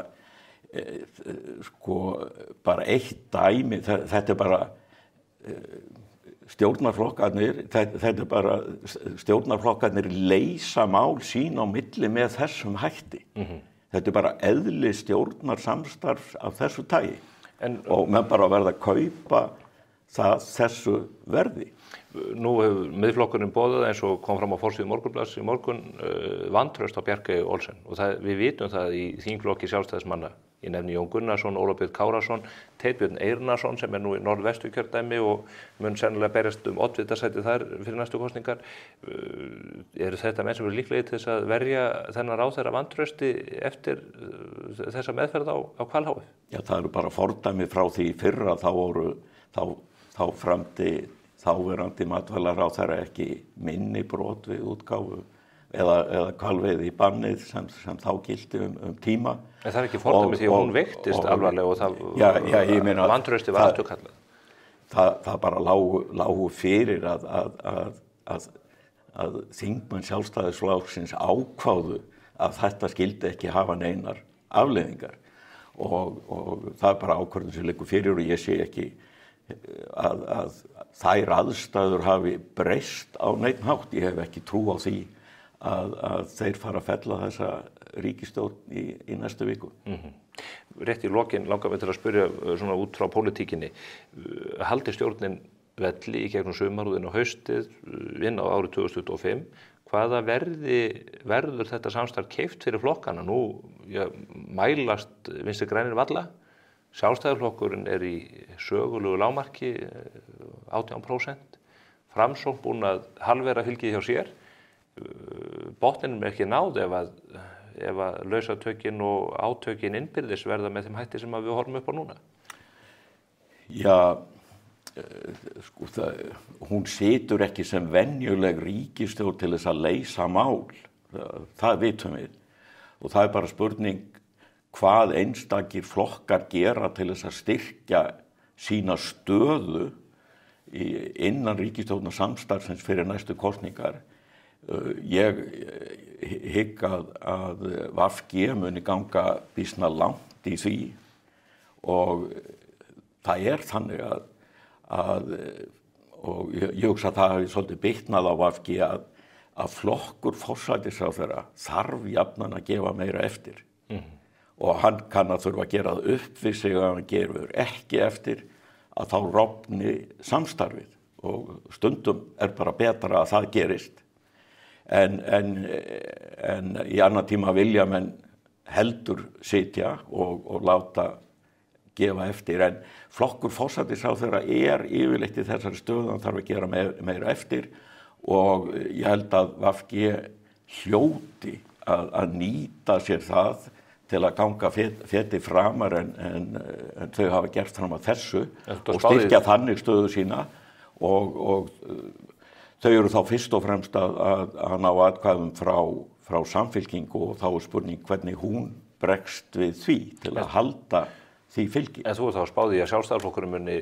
bara eitt dæmi. Þetta er bara stjórnarflokkarnir leysa mál sín á milli með þessum hætti. Þetta er bara eðli stjórnarsamstarf af þessu tagi og menn bara verða að kaupa það þessu verði. Nú hefur Miðflokkurinn boðað eins og kom fram á forsíðu Morgunblaðs í morgun vantraust á Bjarkeyju Olsen og við vitum það í þingflokki Sjálfstæðismanna. Ég nefni Jón Gunnarsson, Ólafur Björn Kárason, Teitbjörn Eyrnason sem er nú í Norðvesturkjördæmi og mun sennilega berjast oddvitasæti þar fyrir næstu kosningar. Eru þetta menn sem eru líklegir til þess að verja þennan ráðherra vantrausti eftir þessa meðferð á hvalháfi? Já, það eru bara fordæmi frá því fyrra þá framdi þáverandi matvælaráðherra ekki minni brot við útgáfu eða hvalveiði í bannið sem þá gildi tíma. En það er ekki fordæmi því að hún veiktist alvarlega og það vantrausti var afturkallað. Það bara lágu fyrir að þingmenn Sjálfstæðisflokksins ákváðu að þetta skildi ekki hafa neinar afleiðingar og það er bara ákvörðun sem liggur fyrir og ég sé ekki að þær aðstæður hafi breyst á neinn hátt. Ég hef ekki trú á því að þeir fara að fella þessa ríkisstjórn í næstu viku. Rétt í lokin langar mig til að spyrja svona út frá pólitíkinni. Haldi stjórnin velli í gegnum sumarúðin og haustið inn á árið 2025? Hvaða verður þetta samstarf keypt fyrir flokkana? Nú mælast Vinstri grænir varla. Sjálfstæðisflokkurinn er í sögulegu lágmarki 18%. Framsókn búin að halvera fylgið hjá sér. Botninum er ekki náð ef að lausatökin og átökin innbyrðis verða með þeim hætti sem við horfum upp á núna. Já, hún situr ekki sem venjuleg ríkisstjórn til þess að leysa mál. Það vitum við. Og það er bara spurning hvað einstakir flokkar gera til þess að styrkja sína stöðu innan ríkisstjórnar samstarfsins fyrir næstu kosningar. Ég hygg að VG muni ganga býsna langt í því og það er þannig að og ég hugsa að það hafi svolítið bitnað á VG að flokkur forsætisráðherra þarf jafnan að gefa meira eftir. Og hann kann að þurfa að gera það upp við sig að hann gerur ekki eftir að þá rofni samstarfið og stundum bara betra að það gerist. En í annan tíma vilja menn heldur sitja og láta gefa eftir. En flokkur forsætisráðherra yfirleitt í þessari stöðu, hann þarf að gera meira eftir og ég held að VG hljóti að nýta sér það til að ganga feti framar en þau hafa gert fram að þessu og styrkja þannig stöðu sína og þau eru þá fyrst og fremst að ná atkvæðum frá Samfylkingu og þá spurning hvernig hún bregst við því til að halda því fylgi. En þú þá spáði að Sjálfstæðisflokkurinn muni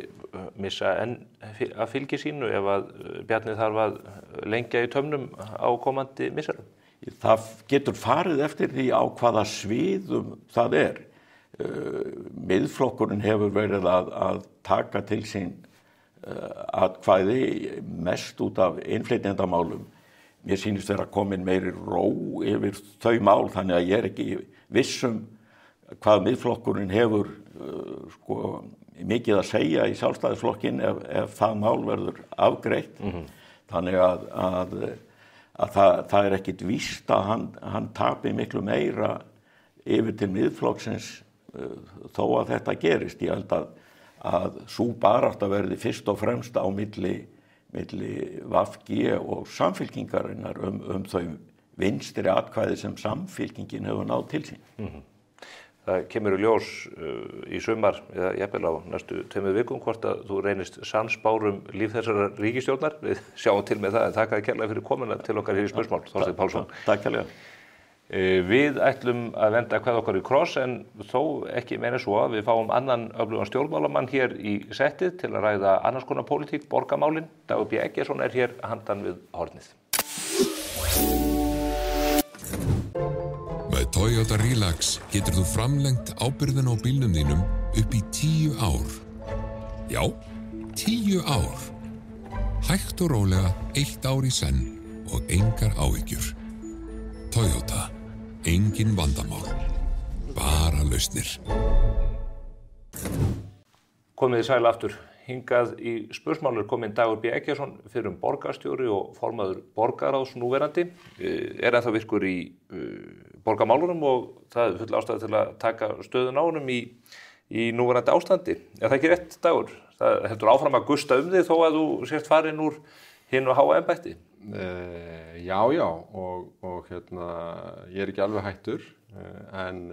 missa enn að fylgi sínu ef að Bjarni þarf að lengja í tömnum á komandi misserum? Það getur farið eftir því á hvaða sviðum það er. Miðflokkurinn hefur verið að taka til sín atkvæði mest út af innflytjendamálum. Mér sýnist vera komin meiri ró yfir þau mál, þannig að ég er ekki vissum hvað miðflokkurinn hefur mikið að segja í Sjálfstæðisflokkinn ef það mál verður afgreitt. Þannig að það er ekkit víst að hann tapi miklu meira yfir til miðflokksins þó að þetta gerist. Ég held að sú barátta verði fyrst og fremst á milli VG og Samfylkingarinnar þau vinstri atkvæði sem Samfylkingin hefur náð til sín. Það kemur í ljós í sumar, eða jafnvel á næstu 2 vikum, hvort að þú reynist sannspár líf þessarar ríkisstjórnar. Við sjáum til með það, en þakka kærlega fyrir komuna til okkar hér í Spursmál, Þorsteinn Pálsson. Takk kærlega. Við ætlum að venda hvað okkar í kross, en þó ekki meira svo að við fáum annan öflugan stjórnmálamann hér í settið til að ræða annars konar pólitík, borgarmálin. Dagur B. Eggertsson er hér handan við hornið. Með Toyota Relax getur þú framlengt ábyrgðina á bílnum þínum upp í 10 ár. Já, 10 ár. Hægt og rólega 1 ár í senn og engar áhyggjur. Toyota. Engin vandamál. Bara lausnir. Komið þið sæl aftur. Hingað í Spursmál kominn Dagur B. Eggertsson, fyrrum borgarstjóri og formaður borgarráðs núverandi. Er ennþá virkur í borgarmálunum og það er full ástæða til að taka stöðun á honum í núverandi ástandi. Er það ekki rétt, Dagur? Það heldur áfram að gusta þig þó að þú sért farin úr hinu háa embætti? Já, og ég er ekki alveg hættur, en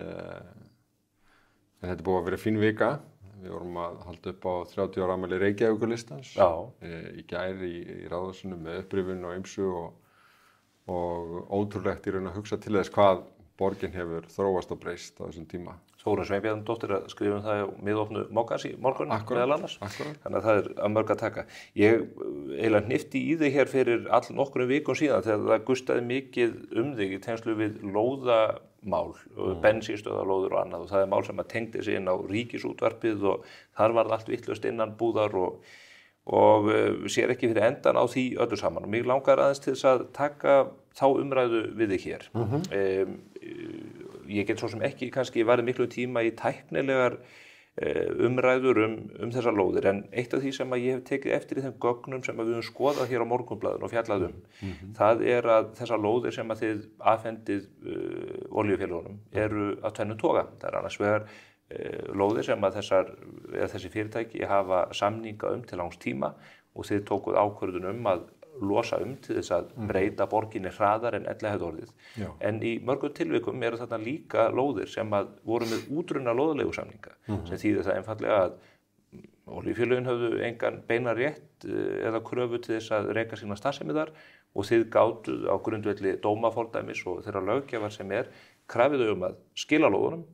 þetta er búið að vera fín vika. Við vorum að halda upp á 30 ára afmæli Reykjavíkurlistans í gær í Ráðhúsinu með upprifun og ýmsu og ótrúlegt í raun að hugsa til þess hvað borgin hefur þróast og breyst á þessum tíma. Þórunn Sveinbjarnardóttir að skrifa það á miðopnu Mókans í morgun meðal annars. Þannig að það er að mörg að taka. Ég eiginlega hnifti í þig hér fyrir nokkrum vikum síðan þegar það gustaði mikið þig í tengslu við lóðamál, bensínstöðalóður og annað og það er mál sem að tengdi sig inn á Ríkisútvarpið og þar var allt vitlaust innan búðar og sér ekki fyrir endan á því öllu saman og mig langar aðeins til þess að taka þá umræðu við þig hér. Ég get svo sem ekki kannski varið miklu tíma í tæknilegar umræður þessar lóðir en eitt af því sem að ég hef tekið eftir í þeim gögnum sem að við höfum skoðað hér á Morgunblaðinu og fjallað það er að þessar lóðir sem að þið afhendið olíufélögunum eru af tvennum toga. Það er annars vegar lóðir sem að þessi fyrirtæki hafa samninga til langs tíma og þið tókuð ákvörðun að losa til þess að breyta borginni hraðar en ella hefði orðið. En í mörgum tilvikum eru þarna líka lóðir sem að voru með útrunna lóðaleigusamninga sem þýðir það einfaldlega að olíufélögin höfðu engan beinan rétt eða kröfu til þess að reka sína starfsemi þar og þið gátuð á grundvelli dómafordæmis og þeirra löggjafar sem krafið þau að skila lóðunum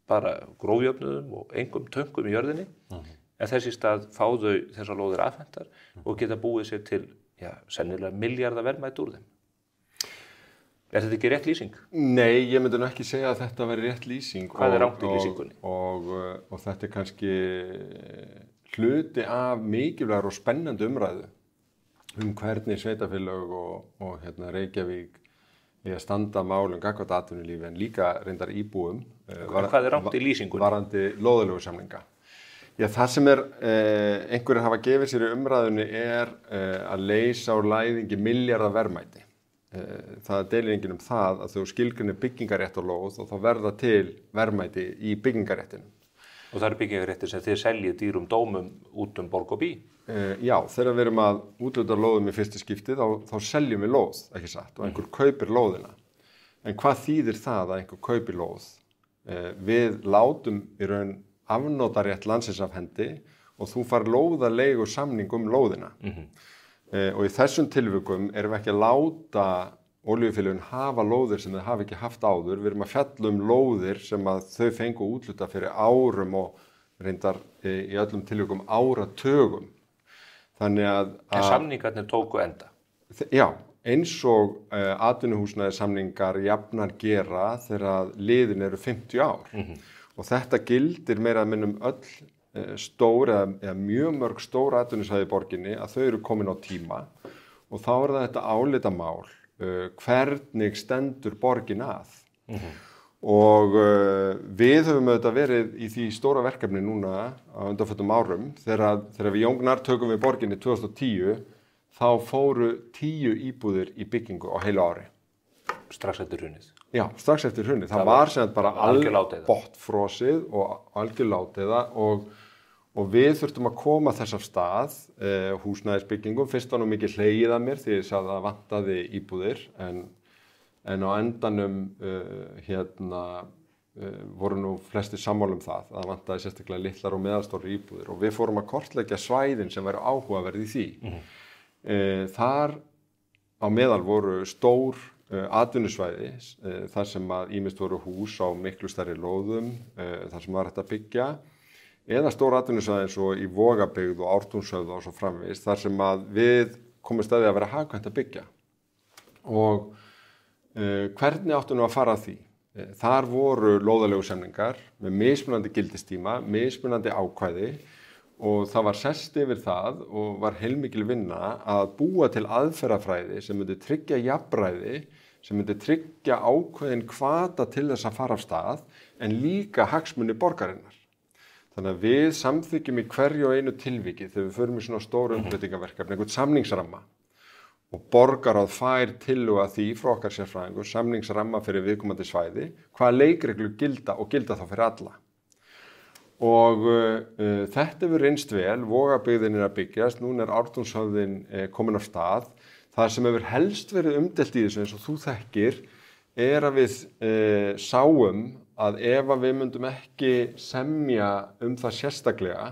bara grófjöfnuðum og engum tönkum í jörðinni en þess í stað fá þau þessar lóðir afhentar og geta búið sér til sennilega milljarða verðmæti úr þeim. Er þetta ekki rétt lýsing? Nei, ég myndi nú ekki segja að þetta væri rétt lýsing. Hvað er rangt í lýsingunni? Og þetta er kannski hluti af mikilvægur og spennandi umræðu hvernig sveitafélög og Reykjavík í að standa málum gagnvart atvinnulífi en líka reyndar íbúum. Hvað rangt í lýsingunni? Varðandi lóðalegu samninga. Já, það sem einhverjir hafa gefið sér í umræðunni að leysa úr læðingi milljarða verðmæti. Það deilir enginn það að þú skilgreinir byggingarétt á lóð og þá verða til verðmæti í byggingaréttinu. Og það eru byggingaréttir sem þið seljið dýrum dómum út borg og bí? Já, þegar við erum að útluta lóðum í fyrsta skipti þá seljum við lóð, ekki satt, og einhver kaupir lóðina. En hvað þýðir það að einhver kaupir lóð? Við látum í raun afnotarétt landsins af hendi og þú fær lóðalegu samning lóðina. Og í þessum tilvikum erum við ekki að láta olíufélögin hafa lóðir sem þau hafa ekki haft áður. Við erum að fjalla lóðir sem að þau fengu útluta fyrir árum og reyndar í öllum tilvikum áratugum. Þannig að En samningarnir tóku enda? Já, eins og atvinnuhúsnæðissamningar jafnar gera þegar liðin eru 50 ár. Og þetta gildir meira að minnum öll stór eða mjög mörg stór atvinnusvæði í borginni að þau eru komin á tíma og þá það þetta álitamál hvernig stendur borgin að. Og við höfum auðvitað verið í því stóra verkefni núna á undanförnum árum þegar við Jón Gnarr tökum við borginni 2010 þá fóru 10 íbúðir í byggingu á heilu ári. Strax eftir hrunið? Já, strax eftir hrunið. Það var sem bara botnfrosið og algjör látiða og við þurftum að koma þess af stað húsnæðisbyggingum. Fyrst var nú mikið hlegið að mér því ég sagði að það vantaði íbúðir en á endanum voru nú flestir sammála það að það vantaði sérstaklega litlar og meðalstórar íbúðir og við fórum að kortleggja svæðin sem væru áhugaverð í því. Þar á meðal voru stór atvinnusvæði þar sem að ýmist voru hús á miklu stærri lóðum þar sem var hægt að byggja eða stór atvinnusvæði eins og í Vogabyggð og Ártúnshöfða og svo framvegis þar sem að við komum staðið að vera hagkvæmt að byggja. Og hvernig áttu nú að fara að því? Þar voru lóðalegu samningar með mismunandi gildistíma, mismunandi ákvæði og það var sest yfir það og var heilmikil vinna að búa til aðferðafræði sem myndi tryggja jafnræði, sem myndi tryggja ákveðin hvata til þess að fara af stað en líka hagsmuni borgarinnar. Þannig að við samþykjum í hverju og einu tilviki þegar við förum í svona stóru umbreytingaverkefni, einhvern samningsramma og borgarráð fær tillögu að því frá okkar sérfræðingur, samningsramma fyrir viðkomandi svæði, hvaða leikreglur gilda og gilda þá fyrir alla. Og þetta hefur reynst vel, Vogabyggðin að byggjast, núna Ártúnshöfðin komin af stað. Það sem hefur helst verið umdeilt í þessu eins og þú þekkir að við sáum að ef við myndum ekki semja það sérstaklega,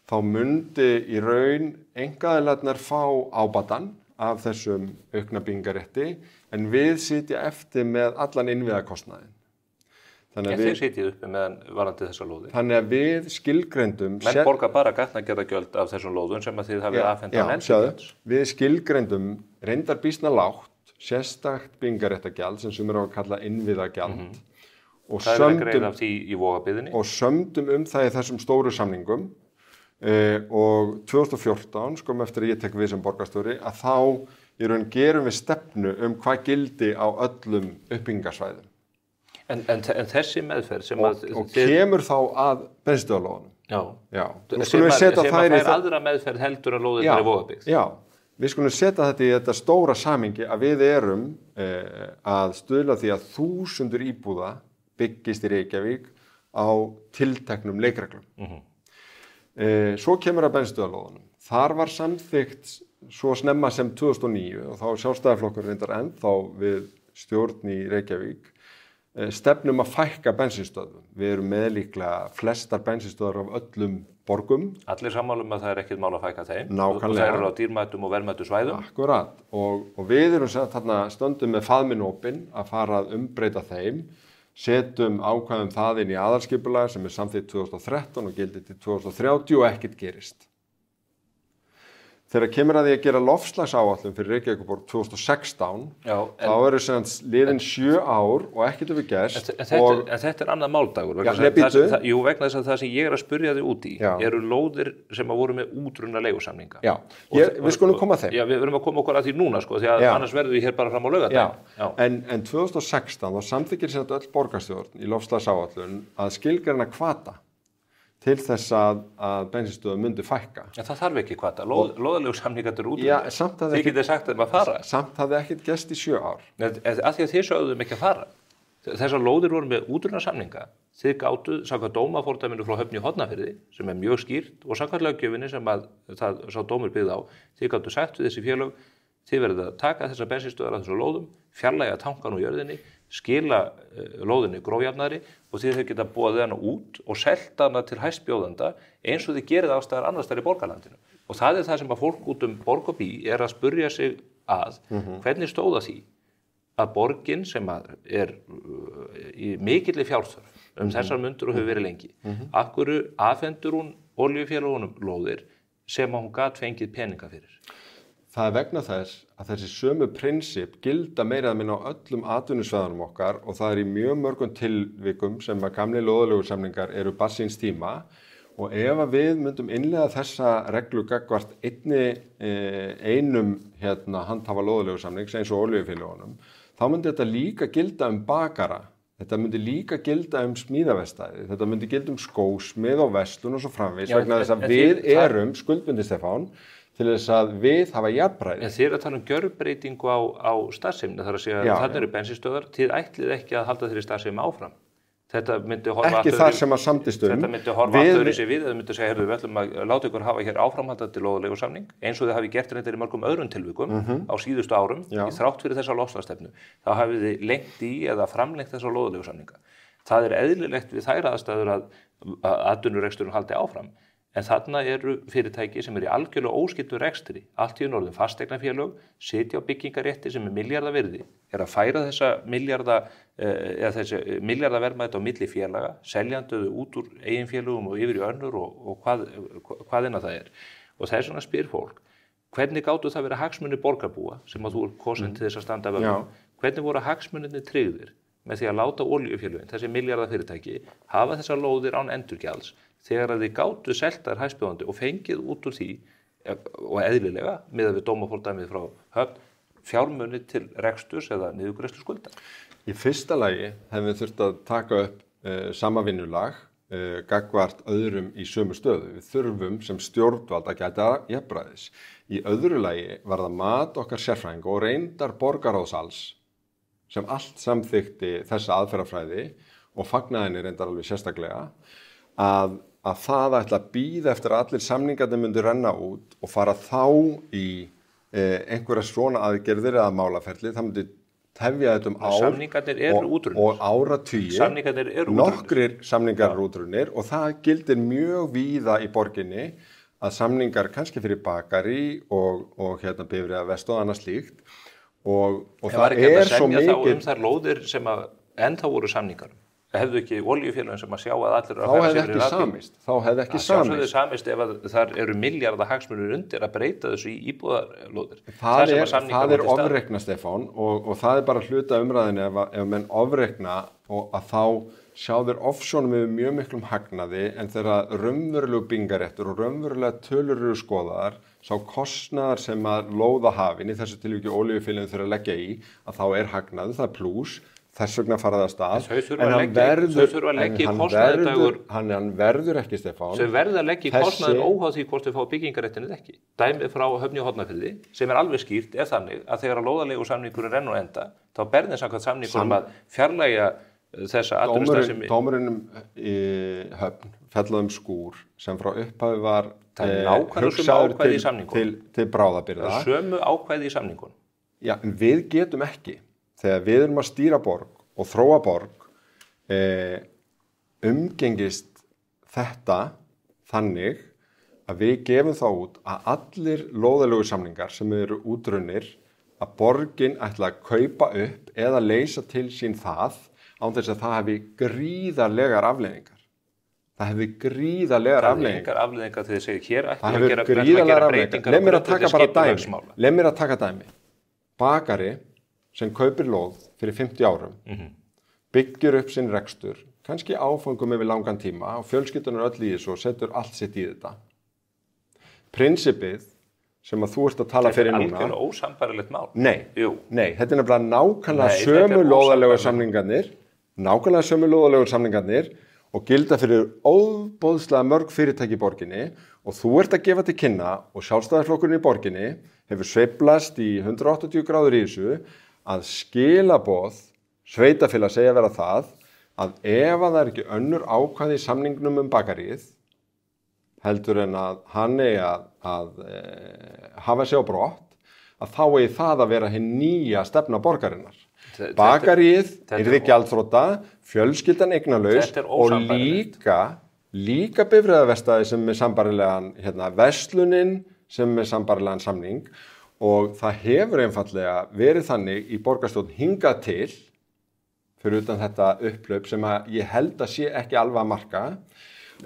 þá myndi í raun einkaaðilarnir fá ábatan af þessum aukna byggingarétti en við sitja eftir með allan innviðakostnaðinn. Þið sitjið uppi meðan varðandi þessar lóðir. Þannig að við skilgreindum... Menn borga bara gatnagerðargjöld af þessum lóðum sem að þið hafið afhent á nefndum. Við skilgreindum reyndar býsna lágt, sérstakt byggingaréttagjald sem sumir á að kalla innviðagjald. Það er greið af því í Vogabyggðinni. Og sömdum það í þessum stóru samningum og 2014, skömmu eftir að ég tek við sem borgarstjóri, að þá í raun gerum við stefnu hvað gildi á öllum uppbyggingarsvæðum. En þessi meðferð sem og kemur þá að bensinstöðvalóðunum. Já. Sem að fær aðra meðferð heldur að lóðirnar í Vogabyggð. Já, við skulum setja þetta í þetta stóra samhengi að við erum að stuðla því að 1000 íbúða byggist í Reykjavík á tilteknum leikreglum. Svo kemur að bensinstöðvalóðunum. Þar var samþykkt svo snemma sem 2009 og þá Sjálfstæðisflokkur reyndar ennþá við stjórn í Reykjavík stefnum að fækka bensinstöðvum. Við erum með líklega flestar bensinstöðvar af öllum borgum. Allir sammála að það ekki mál að fækka þeim. Nákvæmlega. Og það eru á dýrmætum og verðmætum svæðum. Akkurat. Og við erum þarna stöndum með faðminn opinn að fara að umbreyta þeim. Setjum ákvæðum það inn í aðalskipulag sem samþykkt 2013 og gildi til 2030 og ekkert gerist. þegar kemur að því að gera loftslagsáætlun fyrir Reykjavíkurborg 2016, Já, þá eru sem liðin 7 ár og ekkert hefur gerst. En þetta annað máldagur. Já, býttu. Vegna þess að það sem ég að spyrja þig út í Já. eru lóðir sem að voru með útrunna leigusamninga. Já, við skulum koma að þeim. Já, við verum að koma okkur að því núna, sko, því að annars verður við hér bara fram á laugardaginn. Já. En 2016 þá samþykkir sem öll borgarstjórn í loftslagsáætlun að skilgreina hvata til þess að bensínstöðum myndi fækka. Já, það þarf ekki hvata. Lóðaleigusamningar eru útrunna. Já, samt hafði Þið getið sagt þeim að fara. Samt hafði ekkert gerst í 7 ár. Af því að þið sögðum ekki að fara. Þessar lóðir voru með útrunna samninga. Þið gátuð samkvæmt dómafordæminu frá Höfn í Hornafirði, sem er mjög skýrt, og samkvæmt löggjöfinni sem að sá dómur byggði á. Þið gátuð sagt við þessi félög, þið verðið að taka þessar bensínstöðar að þessum lóðum, fjarlægja tankan úr jörðinni, skila lóðinni grófjafnaðri og þið þau geta boðið hana út og selt hana til hæstbjóðanda eins og þið gerið ástæðar annars þar í borgarlandinu. Og það er það sem að fólk út borg og bí er að spurja sig að hvernig stóða því að borgin sem að er í mikilli fjárþörf þessar mundur og hefur verið lengi, af hverju afhendur hún olíufélögunum lóðir sem að hún gat fengið peninga fyrir? Það er vegna þess að þessi sömu prinsip gilda meira að minna á öllum atvinnusvæðunum okkar og það er í mjög mörgum tilvikum sem að gamli lóðaleigusamningar eru barn síns tíma og ef að við myndum innleiða þessa reglu gagnvart einum handhafa lóðaleigusamnings eins og olíufélögunum, þá myndi þetta líka gilda bakara, þetta myndi líka gilda smíðaverkstæði, þetta myndi gilda skósmið og verslun og svo framvegis vegna þess að við erum skuldbundið Stefán til þess að við hafa jafnræði. En þið eru að tala gjörbreytingu á starfseminni, þar að segja að þarna eru bensínstöðvar, þið ætlið ekki að halda þeirri starfsemi áfram. Þetta myndi horfa ekki þar sem að samdist Þetta myndi horfa aftur í sig við, það myndi segja, heyrðu, við ætlum að láta ykkur hafa hér áframhaldandi lóðaleigusamning, eins og þið hafi gert reyndar í mörgum öðrum tilvikum á síðustu árum, í þrátt fyrir þessa loftslagsstefnu. Þá hafið þið lengt í eða framlengt þessa lóðaleigusamninga. Það er eðlilegt við þær aðstæður að atvinnureksturinn haldi áfram. En þarna eru fyrirtæki sem eru í algjörlega óskyldu rekstri, allt í norðum fasteignafélög, sitja á byggingarétti sem er milljarða virði, er að færa þessa milljarða verðmæti á milli félaga, seljanduðu út úr eigin félögum og yfir í önnur og hvað það er. Og það er svona spyr fólk, hvernig gátu það vera hagsmunir borgarbúa sem að þú er kosin til þess að standa vörðum? Hvernig voru hagsmunirnir tryggðir með því að láta olíufélögin, þessi milljarða fyrirtæki, hafa þessar lóðir án endurgjalds þegar að þið gátu seltar hæstbjóðandi og fengið út úr því og eðlilega miðað við dómafordæmið frá Höfn fjármuni til reksturs eða niðurgreiðslu skulda? Í fyrsta lagi hefum við þurft að taka upp sama vinnulag gagnvart öðrum í sömu stöðu. Við þurfum sem stjórnvald að gæta jafnræðis. Í öðru lagi var það mat okkar sérfræðinga og reyndar borgarráðs sem allt samþykti þessa aðferðafræði og fagnaðinni reyndar alveg sérstaklega að það ætla að bíða eftir að allir samningarnir myndi renna út og fara þá í einhverja svona aðgerðir eða málaferli, það myndi tefja þetta ár Samningarnir eru útrunnir. Og áratugi. Samningarnir eru útrunnir. Nokkrir samningar eru útrunnir og það gildir mjög víða í borginni að samningar kannski fyrir bakari og bifreiða vest og annað slíkt og það er svo mikið. Þá þær lóðir sem að ennþá voru samningar. Hefðu ekki olíufélögin sem að sjá að allir eru að færa sér í rafbíl. Þá hefði ekki samist. Það hefði samist ef að þar eru milljarða hagsmunir undir að breyta þessu í íbúðarlóðir. Það er ofreikna, Stefán, og það er bara hluta umræðinni ef menn ofreikna og að þá sjá þeir offsjónum yfir mjög miklum hagnaði en þegar raunverulegu byggingaréttur og raunverulega tölur eru skoðaðar, sá kostnaðar sem að lóða hafin, í þessu tilviki olíufélögin þurfa að leggja í, að þá er hagnaði, það er plús. Þess vegna fara það stað, en hann verður ekki, Stefán. Þau verða að leggja í kostnaðin óháð því hvort þau fá byggingaréttinu eða ekki. Dæmið frá Höfn í Hornafirði, sem er alveg skýrt, er þannig að þegar að lóðaleigusamningurinn renn og enda, þá berðin samkvæmt samningunum að fjarlægja þessa atvinnustarfsemi. Dómurinn í Höfn fjallaði skúr sem frá upphafi var hugsaður til bráðabirgða. Sömu ákvæði í samningunum. Já, en við getum ekki. Þegar við erum að stýra borg og þróa borg umgengist þetta þannig að við gefum þá út að allir lóðalegu samningar sem eru útrunnir að borgin ætla að kaupa upp eða leysa til sín það án þess að það hafi gríðarlegar afleiðingar Það hefði gríðarlegar Það er afleiðingar. engar afleiðingar þegar þið segir hér ætlum Það við að hefur gera, við ætlum að gríðarlegar gera afleiðingar. breytingar Leið mér að á taka grundvelli bara dæmi. skipulagsmála. Leið mér að taka dæmi. Bakari sem kaupir lóð fyrir 50 árum, byggjur upp sinn rekstur, kannski áfangum yfir langan tíma og fjölskyldunar öll í þessu og setur allt sitt í þetta. Prinsipið sem að þú ert að tala fyrir núna. Þetta er algjörlega ósambærilegt mál. Nei, Jú. nei, þetta er nefnilega nákvæmlega Nei, þetta sömu er lóðalegu ósamkvæmilegt. samningarnir og gilda fyrir óboðslega mörg fyrirtæki í borginni og þú ert að gefa til kynna og sjálfstæðisflokkurinn í borginni hefur sveiflast í 180 gráður í þessu að skilaboð sveitafélag segja vera það að ef að það er ekki önnur ákvæði í samningnum bakaríð heldur en að hann eigi að hafa sig á brott, að þá eigi það að vera hinn nýja stefna borgarinnar. Bakaríð yrði gjaldþrota, fjölskyldan eignalaus og líka bifreiðarverkstæði sem er sambærilegan, verslunin sem er sambærilegan samning og það hefur einfallega verið þannig í borgarstjórn hingað til fyrir utan þetta upphlaup sem að ég held að sé ekki alveg að marka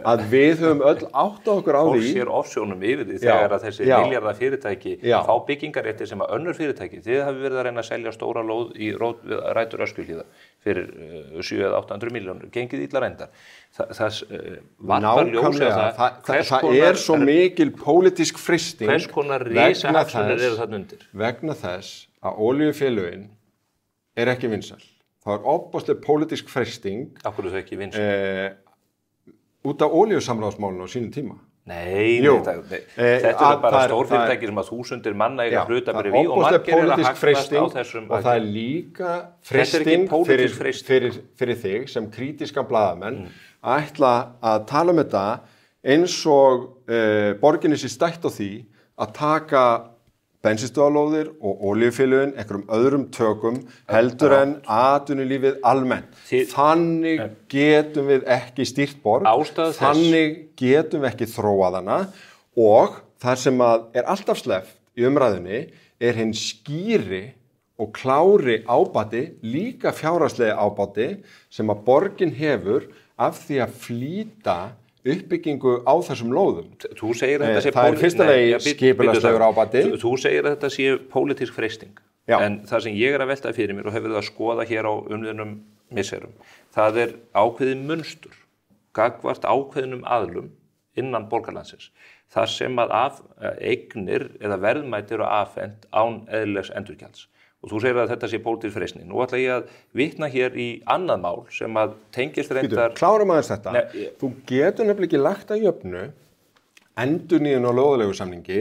að við höfum öll átt á okkur á því. Fólk sér ofsjónum yfir því þegar að þessi milljarða fyrirtæki fá byggingarétti sem að önnur fyrirtæki. Þið hafi verið að reyna að selja stóra lóð í rætur Öskjuhlíðar fyrir 700-800 milljónir. Gengið illa reyndar. Það varpar ljósi á það er svo mikil pólitísk freisting hvers konar risahagsmunir eru þarna undir. Vegna þess að olíufélögin er ekki vinsæl. Það er ofboðsleg pólitísk freisting. Af hverju þau ekki vinsæl? Út af olíusamráðsmálinu á sínum tíma. Nei, þetta er bara stórfyrirtæki sem að þúsundir manna eiga hlutabréf í og margir eru að hagnast á þessum. Og það er líka freisting fyrir þig sem krítiskan blaðamenn ætla að tala um þetta eins og borginni sé stætt á því að taka bensinstöðvalóðir og olíufélögin einhverjum öðrum tökum heldur en atvinnulífið almennt. Þannig getum við ekki stýrt borg, þannig getum við ekki þróað hana og það sem er alltaf sleppt í umræðunni er hinn skýri og klári ábati, líka fjárhagslegi ábati sem að borgin hefur af því að flýta uppbyggingu á þessum lóðum. Þú segir að þetta sé það er fyrsta lagi skipulagslegur ábati. Þú segir að þetta sé pólitísk freisting. En það sem ég er að velta fyrir mér og hefur það að skoða hér á umliðnum misserum, það er ákveðið munstur, gagnvart ákveðnum aðlum innan borgarlandsins. Það sem að eignir eða verðmæti eru afhent án eðlilegs endurgjalds. Og þú segir að þetta sé pólitísk freisting. Nú ætla ég að vitna hér í annað mál sem að tengist reyndar... Klárum aðeins þetta. Þú getur nefnilega ekki lagt að jöfnu endurnýjun á lóðalegu samningi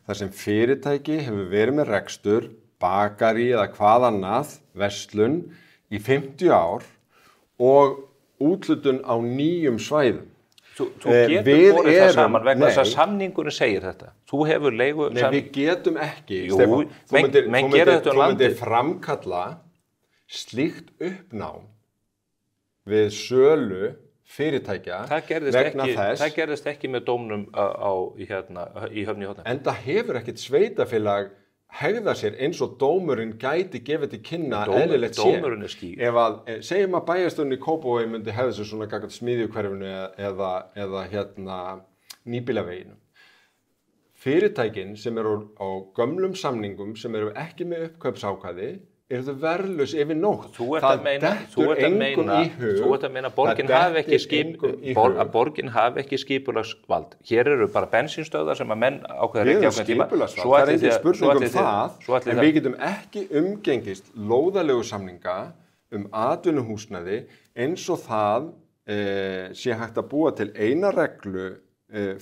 þar sem fyrirtæki hefur verið með rekstur, bakari eða hvað annað, verslun í 50 ár og úthlutun á nýjum svæðum. Þú getur borið það saman vegna þess að samningurinn segir þetta. Þú hefur leigu... Nei, við getum ekki. Jú, menn gera þetta um landið. Þú myndir framkalla slíkt uppnám við sölu fyrirtækja vegna þess... Það gerðist ekki með dómnum í Höfn í Hortnafirði. En það hefur ekkert sveitafélag hegða sér eins og dómurinn gæti gefið til kynna eðlilegt sé. Dómurinn er skýr. Ef að, segjum að bæjarstjórinn í Kópavogi myndi hegða sér svona gagnvart Smiðjuhverfinu eða Nýbýlaveginum. Fyrirtækin sem eru á gömlum samningum sem eru ekki með uppkaupsákvæði eru þau verðlaus yfir nótt. Þú ert að meina að borgin hafi ekki skipulagsvald. Hér eru bara bensínstöðvar sem að menn ákveða ekki ákveðin tíma. Það er ekki spurning það, en við getum ekki umgengist lóðalegu samninga atvinnuhúsnæði eins og það sé hægt að búa til eina reglu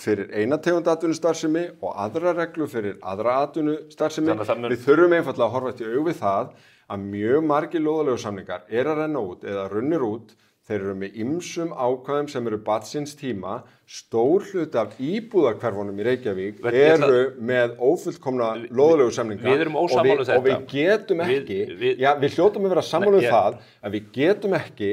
fyrir eina tegund atvinnustarfsemi og aðra reglu fyrir aðra atvinnustarfsemi. Við þurfum einfaldlega að horfa til augu við það að mjög margir lóðalegu samningar að renna út eða runnir út. Þeir eru með ýmsum ákvæðum sem eru barn síns tíma. Stór hluti af íbúðarhverfunum í Reykjavík eru með ófullkomna lóðalegu samninga. Við erum ósammála þetta. Og við getum ekki, við hljótum að vera sammála það að við getum ekki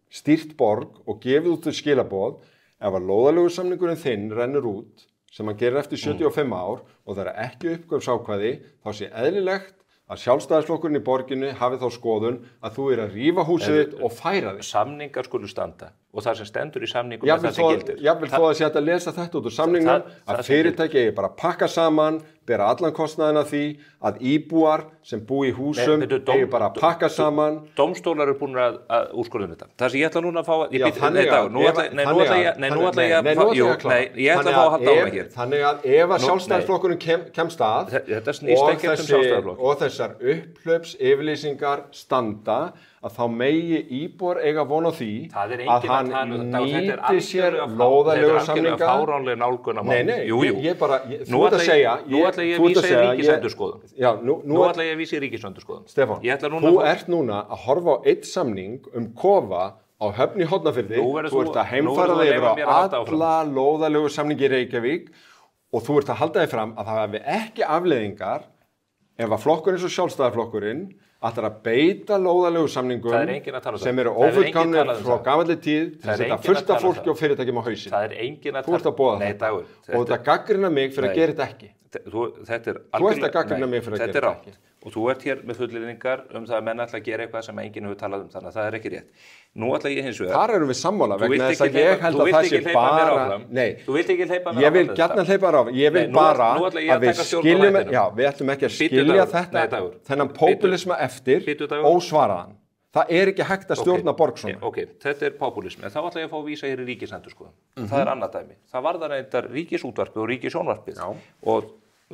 stýrt borg og gefið út til skilaboð ef að lóðalegu samningurinn þinn rennur út sem hann gerir eftir 75 ár og það er ekki uppgjöfsákvæði, þá sé eðlilegt að sjálfstæðisflokkurinn í borginni hafi þá skoðun að þú að rífa húsið þitt og færa þig. Samningar skulu standa og það sem stendur í samningum er það sem gildir. Jafnvel þó að sé hægt að lesa þetta út úr samningnum að fyrirtæki eigi bara að pakka saman, bera allan kostnaðinn af því að íbúar sem búi í húsum eigi bara að pakka saman. Dómstólar eru búin að úrskurða þetta. Það sem ég ætla núna að fá að ég ætla að fá að halda á það hér. Þannig að ef að sjálfstæðisflokkurinn kemst að og þessar upphlaups yfirlýsingar standa að þá megi íbúar eiga von á því að hann nýti sér lóðalegu samninga. Þetta er algjörlega fáránleg nálgun að máli. Þú ert að segja Nú ætla ég að vísa í ríkisendurskoðun. Nú ætla ég að vísa í ríkisendurskoðun. Stefán, þú ert núna að horfa á eitt samning kofa á Höfn í Hornafirði. Þú ert að heimfæra þig yfir á alla lóðalegu samningi í Reykjavík og þú ert að halda þig fram að það hafi ekki afleiðingar ef að flokkurinn eins og sjálfstæðarflokkurinn ætlar að beita lóðalegu samningum sem eru ófullkomnir frá gamalli tíð til að setja fullt af fólki og fyrirtækjum á hausinn. Það er enginn að Þú ert að boða þetta og þetta gagnrýna mig fyrir að gera þetta ekki. Þú ert að gagnrýna mig fyrir að gera þetta ekki. Og þú ert hér með fullyrðingar það að menn ætla að gera eitthvað sem enginn hefur talað þannig að það er ekki rétt. Nú ætla ég hins vegar. Þar erum við sammála vegna þess að ég held að það sé bara. Nei, þú vilt ekki hleypa mér áfram. Ég vil gjarnan hleypa mér áfram. Ég vil bara að við skiljum, við ætlum ekki að skilja þetta, þennan popúlisma eftir ósvaraðan. Það er ekki hægt að stjórna borg svona. Ok, þetta er popúlismi. Þá ætla ég að fá að vísa hér í ríkisendurskoðun. Það er annað dæmi. Það varðar reyndar ríkisútvarpið og ríkissjónvarpið og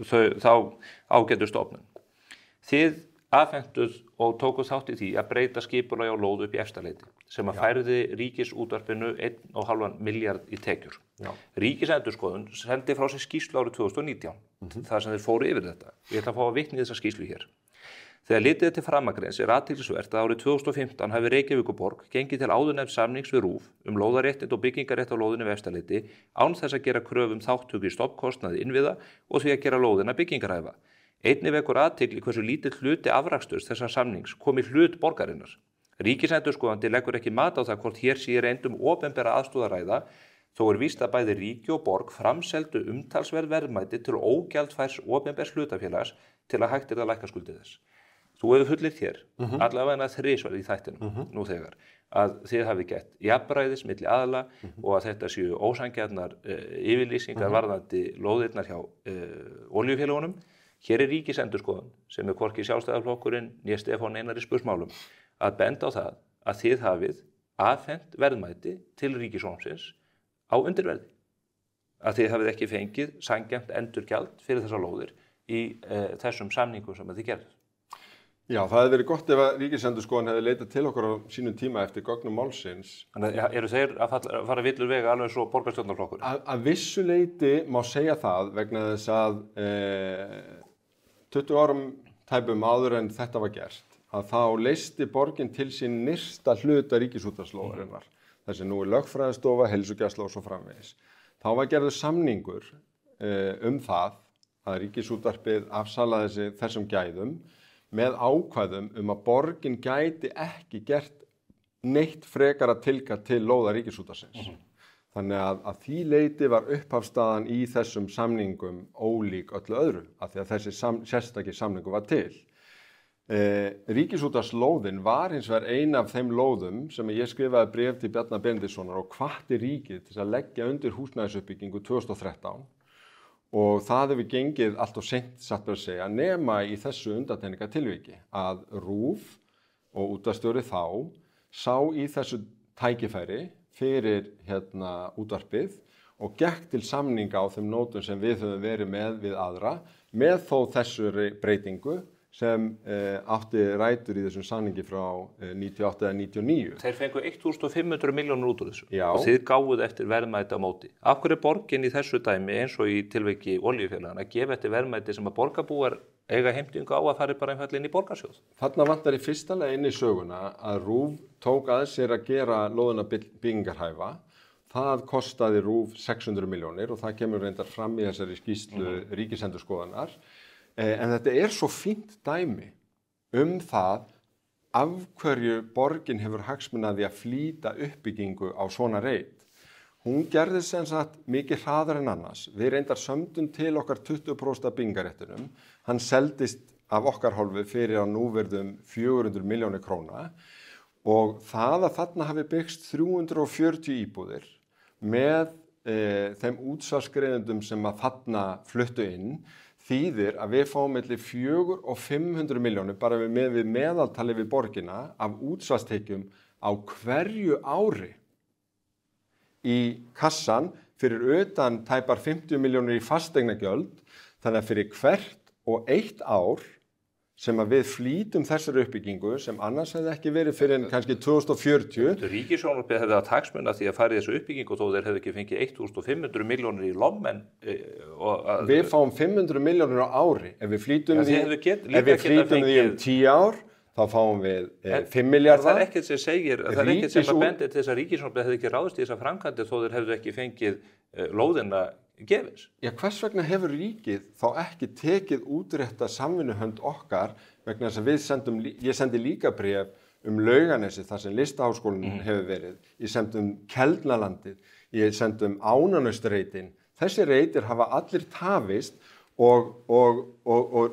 þá ágætu stofnun. Þið afhentuð og tókuð þátt í því að breyta skipulagi á lóð upp í Efstaleiti sem að færði ríkisútvarpinu 1,5 milljarð í tekjur. Ríkisendurskoðun sendi frá sér skýrslu árið 2019 þar sem þeir fóru yfir þetta. Ég ætla að fá að vitna í þessa skýrslu hér. Þegar litið til framangreins er athyglisvert að árið 2015 hafi Reykjavíkurborg gengið til áðurnefnds samnings við RÚV lóðaréttindi og byggingarétt á lóðinni við Efstaleiti án þess að gera kröfu þátttöku í stofnkostnaði innviða og því að gera lóðina byggingarhæfa. Einnig vekur athygli hversu lítill hluti afraksturs þessa samnings kom í hlut borgarinnar. Ríkisendurskoðandi leggur ekki mat á það hvort hér sé reyndum opinbera aðstoð að ræða, þó er víst að bæði ríki og borg framseldu umtalsverð verðmæti til ógjaldfærs opinbers hlutafélags til að hægt að lækka skuldir þess. Þú hefur fullyrt hér, allavega þrisvar í þættinum nú þegar, að þið hafi gett jafnræðis milli aðila og að þetta séu ósanngjarnar yfirlýsingar varðandi lóðirnar hjá olíufélögunum. Hér er ríkisendurskoðun sem er hvorki Sjálfstæðisflokkurinn né Stefán Einar í spursmálum að benda á það að þið hafið afhent verðmæti til ríkisjónsins á undirverði. Að þið hafið ekki fengið sanngjarnt endurgjald fyrir þessar lóðir í þessum samningum sem þið gerðuð. Já, það hefði verið gott ef að ríkisendurskoðun hefði leitað til okkur á sínum tíma eftir gögnum málsins. Þannig eru þeir að fara villur vega alveg svo borgarstjórnarflokkur? Að vissu leyti má segja það vegna þess að 20 árum tæpum áður en þetta var gert, að þá leysti borgin til sín nyrsta hluta ríkisútvarpslóðarinnar. Þessi nú er lögfræðistofa, heilsugæsla og svo framvegis. Þá var gerður samningur það að ríkisútvarpið afsalaði þessum gæðum með ákvæðum að borgin gæti ekki gert neitt frekara tilkall til lóða ríkisútvarpsins. Þannig að því leyti var upphafstaðan í þessum samningum ólík öllu öðru, af því að þessi sérstaki samningur var til. Ríkisútvarpslóðin var hins vegar ein af þeim lóðum sem ég skrifaði bréf til Bjarna Benediktssonar og hvatti ríkið til að leggja undir húsnæðisuppbyggingu 2013 og það hefur gengið allt of seint satt að segja nema í þessu undantekningatilviki að RÚV og útvarpsstjóri þá sá í þessu tækifæri fyrir útvarpið og gekk til samninga á þeim nótum sem við höfum verið með við aðra með þó þessu breytingu sem átti rætur í þessum samningi frá 98 eða 99. Þeir fengu 1.500 milljónur út úr þessu. Já. Og þið gáfuð eftir verðmæti á móti. Af hverju er borgin í þessu dæmi eins og í tilviki olíufélagana að gefa eftir verðmæti sem að borgarbúar eiga heimtingu á að fara bara einfallega inn í borgarsjóð? Þarna vantar í fyrsta lagi inn í söguna að RÚV tók að sér að gera lóðina byggingarhæfa. Það kostaði RÚV 600 milljónir og það kemur reyndar fram í þessari skýrslu ríkisendurskoðunar. En þetta er svo fínt dæmi það af hverju borgin hefur hagsmuni að flýta uppbyggingu á svona reit. Hún gerði sem sagt mikið hraðar en annars. Við reyndar sömdum til okkar 20% af byggingaréttinum. Hann seldist af okkar hálfu fyrir að núverðum 400 milljónir króna og það að þarna hafi byggst 340 íbúðir með þeim útsvarsgreiðendum sem að þarna fluttu inn þýðir að við fáum milli 400 og 500 milljónir bara við meðaltali við borgina af útsvarstekjum á hverju ári í kassan fyrir utan tæpar 50 milljónir í fasteignagjöld, þannig að fyrir hvert og eitt ár sem að við flýtum þessari uppbyggingu sem annars hefði ekki verið fyrir en kannski 2040. Ríkissjónvarpið hefði að taksmuna því að fara í þessu uppbyggingu þó þeir hefði ekki fengið 1500 milljónir í lommen. Við fáum 500 milljónir á ári. Ef við flýtum því um 10 ár, þá fáum við 5 milljarða. Það er ekkert sem segir, það er ekkert sem að bendi til þess að ríkissjónvarpið hefði ekki ráðist í þessa framkvæmdir þó þeir hefðu ekki fengið lóðina gefins. Já, hvers vegna hefur ríkið þá ekki tekið útrétta samvinnuhönd okkar vegna þess að ég sendi líka bréf Laugarnesi þar sem Listaháskólinn hefur verið, ég sendi Keldnalandið, ég sendi Ánanaustreitin. Þessi reitir hafa allir tafist og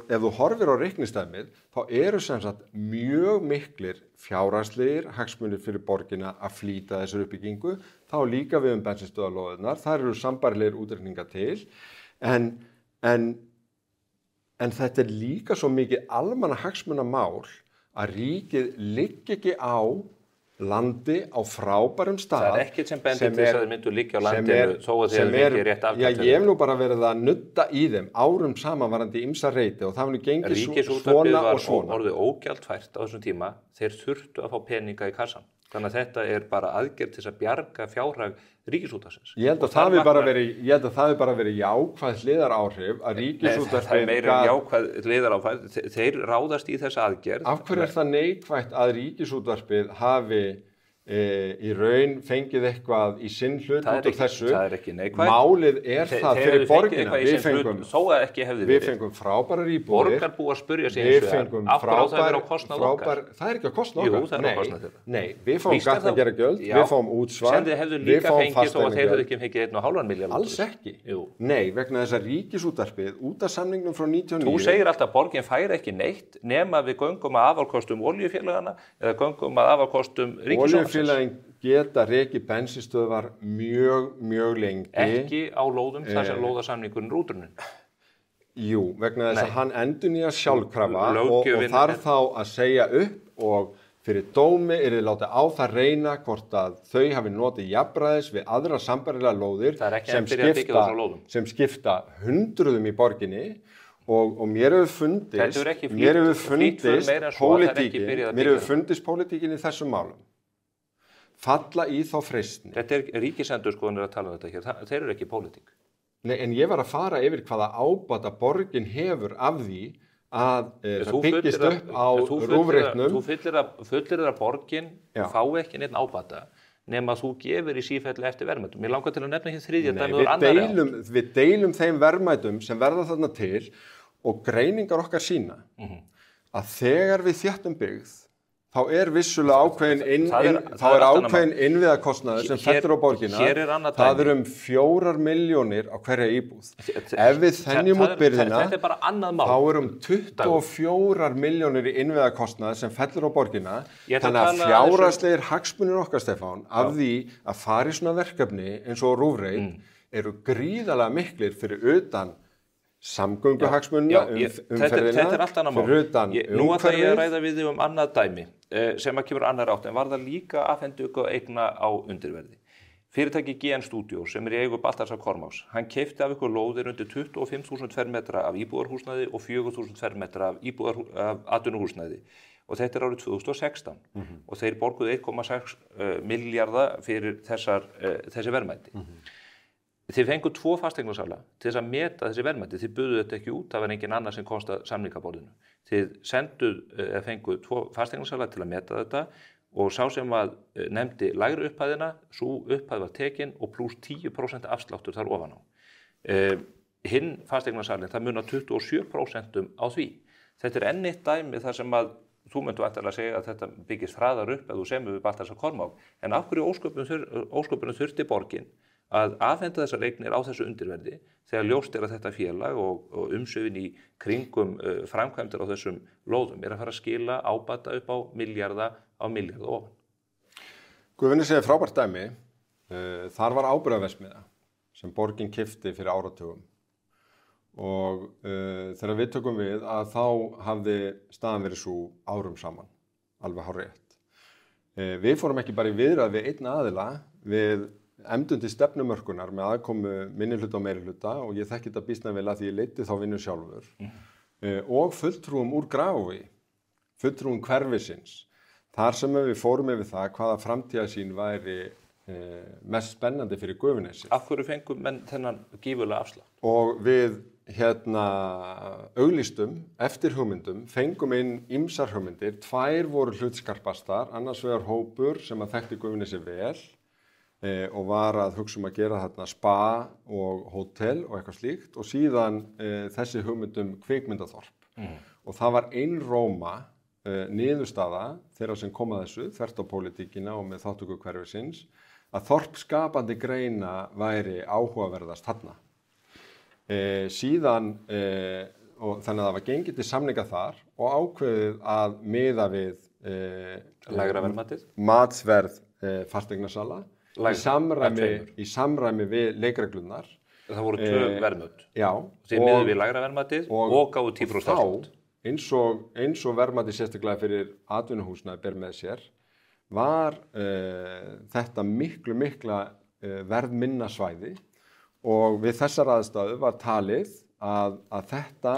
ef þú horfir á reiknistæmið þá eru sem sagt mjög miklir fjárhagslegir hagsmunir fyrir borgina að flýta þessar uppbyggingu, þá líka við bensinstöðvarlóðirnar, þar eru sambærilegir útreikningar til, en þetta er líka svo mikið almannahagsmunamál að ríkið liggi ekki á landi á frábærum stað. Það er ekkert sem bendir til þess að þeir myndu liggja á landinu þó að þeir hefðu ekki rétt afgjald. Já, ég hef nú bara verið að nudda í þeim árum saman varandi ýmsa reiti og það hefur gengið svona og svona. Ríkisútvarpið var orðið ógjaldfært á þessum tíma, þeir þurftu að fá peninga í kassan. Þannig að þetta er bara aðgerð til þess að bjarga fjárhag ríkisútvarpsins. Ég held að það hefur bara verið jákvæð hliðaráhrif að ríkisútvarpið... Það er meira jákvæð hliðaráhrif. Þeir ráðast í þessa aðgerð. Af hverju er það neikvætt að ríkisútvarpið hafi í raun fengið eitthvað í sinn hlut út af þessu? Það er ekki neikvætt. Málið er það fyrir borgina. Þó að ekki hefði verið. Við fengum frábærar íbúðir. Borgarbúar spurja sig eins og af hverju á það verið á kostnað okkar. Það er ekki á kostnað okkar. Jú, það er á kostnað þeirra. Nei, við fáum gatnagerðargjöld, við fáum útsvar, sem þið hefðu líka fengið þó að þeir hefðu ekki fengið 1,5 milljarð. Alls ekki. Nei, vegna þess að ríkisútvarpið út af samningnum frá 99. Þú segir alltaf að borgin fær ekki neitt nema við göngum að afarkostum olíufélagana eða göngum að afarkostum ríkisútvarpsins. Geta rekið bensinstöðvar mjög lengi. Ekki á lóðum þar sem lóðasamningurinn er útrunninn. Jú, vegna þess að hann endurnýjar sjálfkrafa og þarf þá að segja upp og fyrir dómi yrði látið á það reyna hvort að þau hafi notið jafnræðis við aðra sambærilega lóðir sem skipta hundruðum í borginni og mér hefur fundist pólitíkin í þessum málum falla í þá freistni. Þetta er ríkisendurskoðanir að tala um þetta hér, þeir eru ekki pólitík. Nei, en ég var að fara yfir hvaða ábata borgin hefur af því að það byggist upp á rúfreitnum. Þú fullir að borgin fá ekki neitt ábata nema þú gefur í sífellu eftir verðmætum. Mér langar til að nefna hér þriðja dæmi. Við deilum þeim verðmætum sem verða þarna til og greiningar okkar sína að þegar við þéttum byggð þá er vissulega ákveðin innviðakostnaður sem fellur á borgina. Það er 4 milljónir á hverja íbúð. Ef við þenjum út byrðina, þá er 24 milljónir í innviðakostnaður sem fellur á borgina. Þannig að fjárhagslegir hagsmunir okkar, Stefán, af því að fara í svona verkefni eins og Rúfreit eru gríðarlega miklir fyrir utan samgönguhagsmunna, umferðina, þetta er allt annað mál. Nú ætla ég að ræða við þig annað dæmi sem að kemur annar átt en var það líka afhending og eigna á undirverði. Fyrirtæki GN Studio sem er í eigu Baltasar Kormáks, hann keypti af ykkur lóðir undir 25.000 fermetra af íbúðarhúsnæði og 4.000 fermetra af atvinnuhúsnæði og þetta er árið 2016 og þeir borguðu 1,6 milljarða fyrir þessi verðmæti. Þið fengu 2 fasteignasala til þess að meta þessi verðmæti. Þið buðuðu þetta ekki út, það var engin annar sem komst að samningaborðinu. Þið fengu 2 fasteignasala til að meta þetta og sá sem að nefndi lægri upphæðina, svo upphæð var tekin og pluss 10% afsláttur þar ofan á. Hinn fasteignasalinn, það munar 27% á því. Þetta er enn eitt dæmi þar sem að þú myndu væntanlega segja að þetta byggist hraðar upp ef þú semur við Baltasar Kormák, en af hverju ósköpunum þurfti borgin að afhenda þessar eignir á þessu undirverði þegar ljóst er að þetta félag og umsvifin í kringum framkvæmdir á þessum lóðum er að fara að skila ábata upp á milljarða ofan. Gufunesið frábært dæmi. Þar var áburðarverksmiðja sem borgin keypti fyrir áratugum. Og þegar við tökum við að þá hafði staðan verið svo árum saman, alveg hárrétt. Við fórum ekki bara í viðræð við einn aðila, við efndum til stefnumörkunar með aðkomu minnihluta og meirihluta og ég þekki þetta býsna vel að því ég leiddi þá vinnu sjálfur. Og fulltrúum úr Grafarvogi, fulltrúum hverfisins, þar sem við fórum yfir það hvaða framtíðarsýn væri mest spennandi fyrir Gufunesi. Af hverju fengum menn þennan gífurlega afslátt? Og við auglýstum eftir hugmyndum, fengum inn ýmsar hugmyndir, 2 voru hlutskarpastar, annars vegar hópur sem að þekkti Gufunesi vel og var að hugsa að gera þarna spa og hótel og eitthvað slíkt og síðan þessi hugmyndum kvikmyndaþorp. Og það var einróma niðurstaða þeirra sem kom að þessu, þvert á pólitíkina og með þátttöku hverfisins, að þorpskapandi greina væri áhugaverðast þarna. Síðan, og þannig að það var gengið til samninga þar og ákveðið að miða við Lægra verðmætið? Matsverð fasteignasala í samræmi við leikreglurnar. Það voru 2 verðmæt. Já. Þið miðuð við lægra verðmætið og gáðu 10% afslátt. Eins og verðmæti sérstaklega fyrir atvinnuhúsnæði ber með sér, var þetta mikla verðminna svæði og við þessar aðstæður var talið að þetta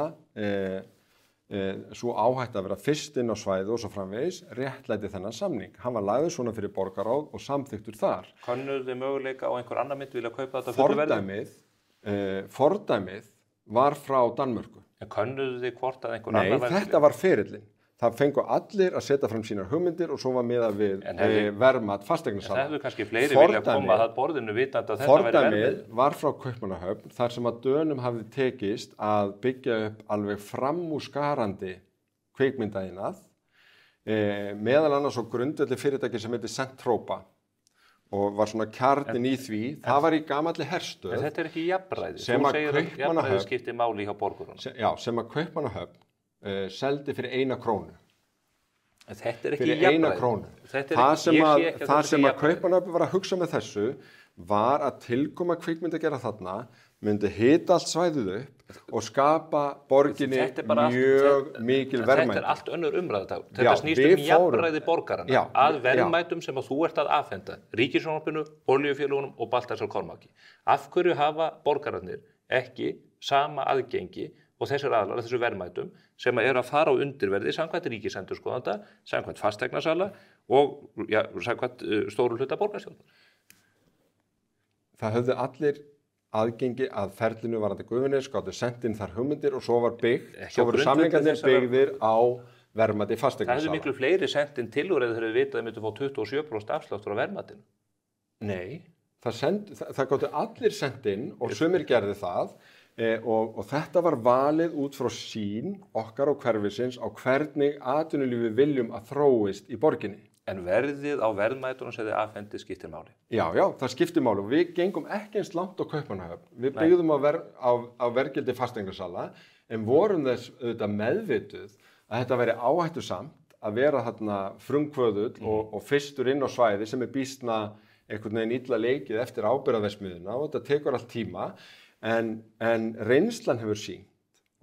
svo áhætt að vera fyrst inn á svæði og svo framvegis réttlæti þennan samning. Hann var lagður svona fyrir borgarráð og samþyktur þar. Könnuðu þið möguleika á einhver annar mynd vilja kaupa þetta fullu verði? Fordæmið var frá Danmörku. En könnuðu þið hvort að einhver annar verði? Nei, þetta var ferillinn. Það fengu allir að setja fram sínar hugmyndir og svo var miðað við verðmat fasteignasala. Það hefðu kannski fleiri vilja koma að borðinu vitandi að þetta væri verðið. Fordæmið var frá Kaupmannahöfn þar sem að Dönum hafði tekist að byggja upp alveg framúrskarandi kvikmyndaiðnað, meðal annars á grundvelli fyrirtæki sem heitir Centropa og var svona kjarnin í því. Það var í gamalli herstöð. En þetta ekki jafnræði. Þú segir að jafnræði skipti máli hjá borgurunum. Já, sem að Kaupmannahöfn seldi fyrir 1 krónu. Þetta ekki fyrir 1 krónu. Það sem að Kaupmannahöfn var að hugsa með þessu var að tilkoma kvikmyndagerðar þarna myndi hita allt svæðið upp og skapa borginni mjög mikil verðmæti. Þetta allt önnur umræða. Þetta snýst jafnræði borgarana að verðmætum sem að þú ert að afhenda Ríkissjónvarpinu, olíufélögunum og Baltasar Kormáki. Af hverju hafa borgararnir ekki sama aðgengi og þessir aðlar, þessu verðmætum sem eru að fara á undirverði samkvæmt ríkisendurskoðanda, samkvæmt fasteignasala og samkvæmt stóru hluta borgarstjórnar. Það höfðu allir aðgengi að ferlinu varandi Gufunes, gátu sent inn þar hugmyndir og svo var svo voru samningarnir byggðir á verðmæti fasteignasala. Það hefðu miklu fleiri sent inn tilúr eða þeir vitað að þeir myndu fá 27% afsláttur á verðmætinu. Nei, það gátu allir sent inn og sumir gerði það. Og þetta var valið út frá sín okkar og hverfisins á hvernig atvinnulífi viljum að þróist í borginni. En verðið á verðmætunum sem þið afhendið skiptir máli? Já, það skiptir máli og við gengum ekki eins langt á Kaupmannahöfn. Við byggðum á verðgildi fasteignasala en vorum þess auðvitað meðvituð að þetta væri áhættusamt að vera þarna frumkvöðull og fyrstur inn á svæði sem býsna einhvern veginn illa leikið eftir ábyrgðarverksmiðjuna og þetta tekur allt tíma. En reynslan hefur sýnt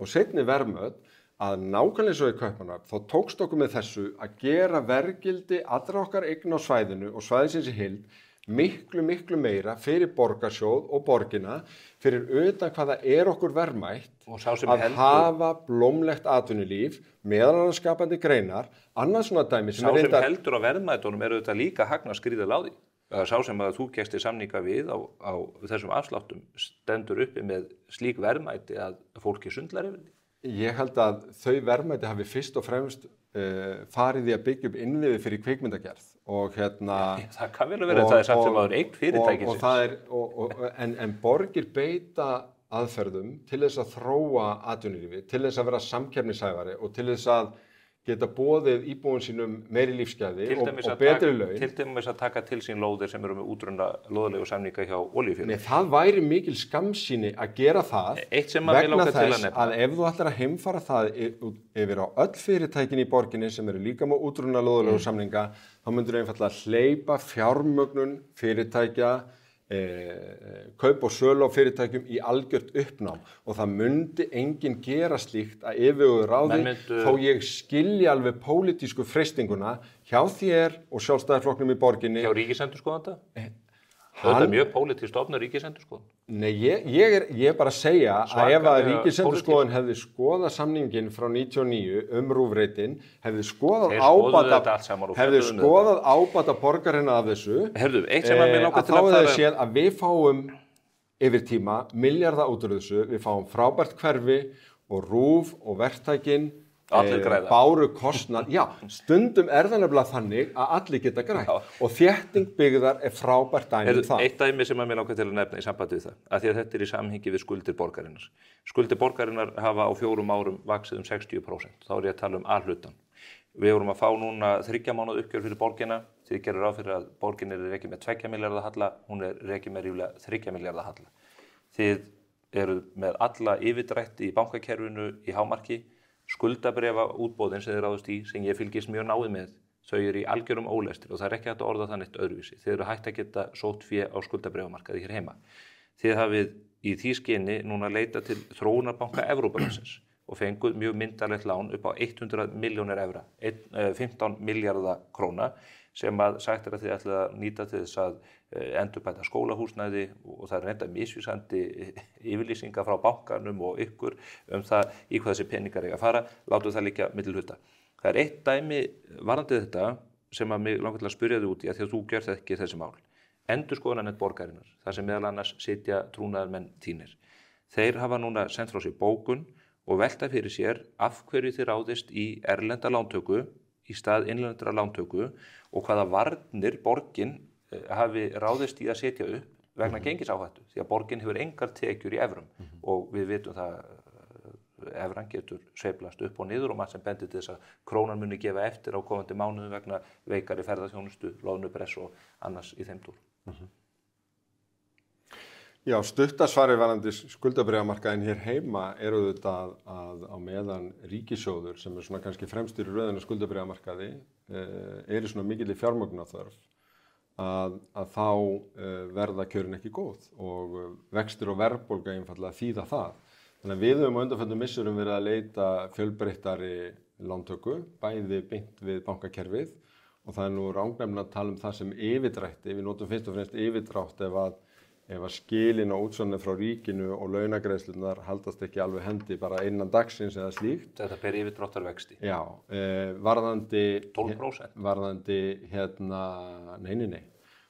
og seinni verðmöt að nákvæmlega svo í Kaupmannahöfn þá tókst okkur með þessu að gera verðgildi allra okkar eign á svæðinu og svæðisins í heild miklu meira fyrir borgarsjóð og borgina fyrir utan hvaða okkur verðmætt að hafa blómlegt atvinnulíf, meðal annars skapandi greinar, annars svona dæmi sem heldur á verðmætunum auðvitað líka hagnast gríðarlega á því. Sá sem að þú gestir samninga við á þessum afsláttum stendur uppi með slík verðmæti að fólki sundlar yfir því? Ég held að þau verðmæti hafi fyrst og fremst farið í að byggja upp innviði fyrir kvikmyndagerð og það kann vel vera það samt sem aður eign fyrirtækisins. En borgir beita aðferðum til þess að þróa atvinnulífi, til þess að vera samkeppnishæfari og til þess að geta boðið íbúum sínum meiri lífsgæði Til og dæmis að betri taka- laun. Til dæmis að taka til sín lóðir sem eru með útrunna lóðalegu samninga hjá olíufélögum. Nei, það væri mikil skammsýni að gera það Eitt sem að mig vegna langar til að þess nefna. að ef þú ætlar að heimfara það yfir á öll fyrirtækin í borginni sem eru líka með útrunna lóðalegu samninga, þá myndur einfallega hleypa fjármögnun fyrirtækja, kaup og sölu á fyrirtækjum í algjört uppnám og það myndi enginn gera slíkt að yfirveguðu ráði þó ég skilji alveg pólitísku freistinguna hjá þér og Sjálfstæðisflokknum í borginni. Hjá ríkisendurskoðanda? Þetta er mjög pólitískt stofnun ríkisendurskoðun. Nei, ég er bara að segja að ef að Svakalega ríkisendurskoðun hefði skoðað samningin frá 99 rúfreitin, hefði skoðað Þeir skoðuðu þetta allt saman og hefði fjölluðu um skoðað ábata borgarina af þessu, Herðu, eitt sem að mig langar að til þá að hefði fara- séð að við fáum yfir tíma milljarða út úr þessu, við fáum frábært hverfi og RÚV og verktækin Allir græða. báru kostnað, já, stundum er það nefnilega þannig að allir geta grætt og þétting byggðar er frábært dæmi um það. Eitt dæmi sem að mér langar til að nefna í sambandi við það, að því að þetta er í samhengi við skuldir borgarinnar. Skuldir borgarinnar hafa á 4 árum vaxið 60%, þá er ég að tala A-hlutan. Við vorum að fá núna 3 mánuð uppgjör fyrir borgina, þið gerir ráð fyrir að borgin er rekið með 2 milljarða halla, hún er rekið með ríflega 3 milljarða halla. Þið eru með alla yfirdrætti í bankakerfinu í hámarki, skuldabréfa útboðin sem þið ráðust í, sem ég fylgist mjög náið með, þau eru í algjörum ólestri og það er ekki hægt að orða það neitt öðruvísi. Þið eru hægt að geta sótt fé á skuldabréfamarkaði hér heima. Þið hafið í því skyni núna leita til þróunarbanka Evrópuráðsins og fenguð mjög myndarlegt lán upp á 100 milljónir evra, 15 milljarða króna, sem að sagt er að þið ætlið að nýta til þess að endurbæta skólahúsnæði og það er reynda misvísandi yfirlýsingar frá bankanum og ykkur það í hvað þessi peningar eiga að fara, látum það liggja milli hluta. Það er eitt dæmi varðandi þetta sem að mig langar til að spyrja þig út í að því að þú gjörð ekki þessi mál. Endurskoðunarnefnd borgarinnar, þar sem meðal annars sitja trúnaðarmenn þínir. Þeir hafa núna sent frá sér bókun og velta fyrir sér af hverju þið ráðist í erlenda lántöku í stað innlendra lántöku og hvaða varnir borgin hafi ráðist í að setja upp vegna gengisáhættu, því að borgin hefur engar tekjur í evrum og við vitum það evran getur sveiflast upp og niður og maður sem bendir til þess að krónan muni gefa eftir á komandi mánuðum vegna veikari ferðaþjónustu, loðnupress og annars í þeim dúr. Já, stuttasvarið varandi skuldabréfamarkaðinn hér heima eru auðvitað að á meðan ríkissjóður sem er svona kannski fremstur í röðinu skuldabréfamarkaði eru svona mikill í fjármögnunarþörf að þá verða kjörin ekki góð og vextir og verðbólga einfaldlega þýða það. Þannig að við höfum á undanförnum missurum verið að leita fjölbreyttari lántöku, bæði beint við bankakerfið og það er nú rangnefni að tala um það sem yfirdrætti, við notum fyrst og fremst yfirdrátt ef að skilin á útsvarinu frá ríkinu og launagreiðslurnar haldast ekki alveg hendi bara innan dagsins eða slíkt. Þetta ber yfirdráttarvexti. Já, varðandi 12%. Varðandi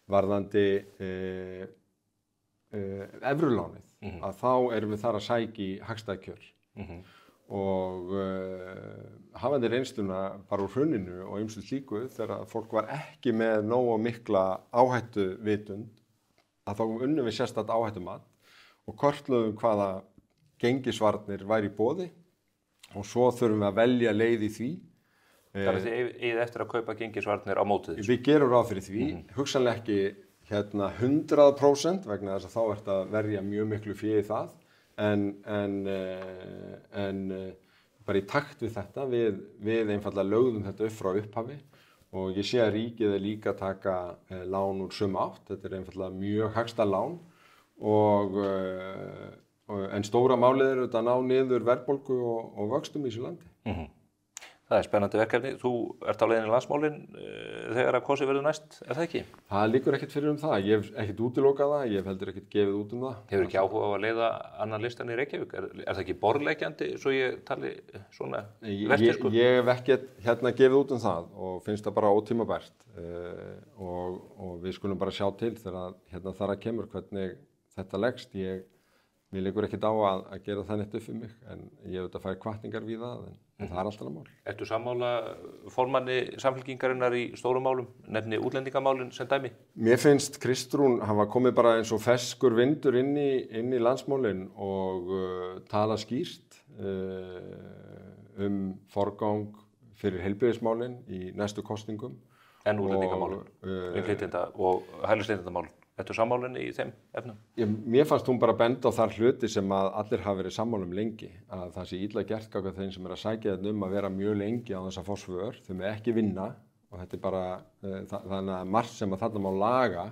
varðandi evrulánið, að þá erum við þar að sækja í hagstæðkjör og hafandi reynsluna bara úr hruninu og ýmsu slíku þegar fólk var ekki með nógu mikla áhættu vitund að þá unnum við sérstakt áhættumat og kortluðum hvaða gengisvarnir væri í boði og svo þurfum við að velja leið í því. Það er þið eigið eftir að kaupa gengisvarnir á mótið þessu. Við gerum ráð fyrir því, hugsanlega ekki 100% vegna þess að þá ert að verja mjög miklu fé í það en bara í takt við þetta, við einfallega lögðum þetta upp frá upphafi og ég sé að ríkið er líka að taka lán úr sömu átt, þetta er einfallega mjög hagstæð lán en stóra málið er að ná niður verðbólgu og vöxtum í þessu landi. Það er spennandi verkefni. Þú ert á leiðinni landsmálin þegar að kosið verður næst, er það ekki? Það liggur ekkert fyrir það. Ég hef ekkert útilokað það, ég hef heldur ekkert gefið út það. Hefur ekki áhuga á að leiða annan listan í Reykjavík? Er það ekki borðleggjandi, svo ég tali svona vertisku? Ég hef ekkert gefið út það og finnst það bara ótímabært og við skulum bara sjá til þegar þar að kemur hvernig þetta leggst. Mér liggur ekkert á að gera það neitt upp fyrir mig, en ég hef auðvitað færi hvatningar við það, en það er alltaf mál. Ertu sammála formanni Samfylkingarinnar í stórum málum, nefni útlendingamálin sem dæmi? Mér finnst Kristrún hafa komið bara eins og ferskur vindur inn í landsmálin og tala skýrt forgang fyrir heilbrigðismálin í næstu kosningum. En útlendingamálin, innflytjenda og hælisleitendamálin. Ertu sammálinni í þeim efnum? Mér fannst hún bara benda á þar hluti sem að allir hafa verið sammálum lengi. Að það sé illa gert gagnvart þeim sem að sækja að vera mjög lengi á þess að fá svör. Þau með ekki vinna og þetta bara þannig að margt sem að þarna má laga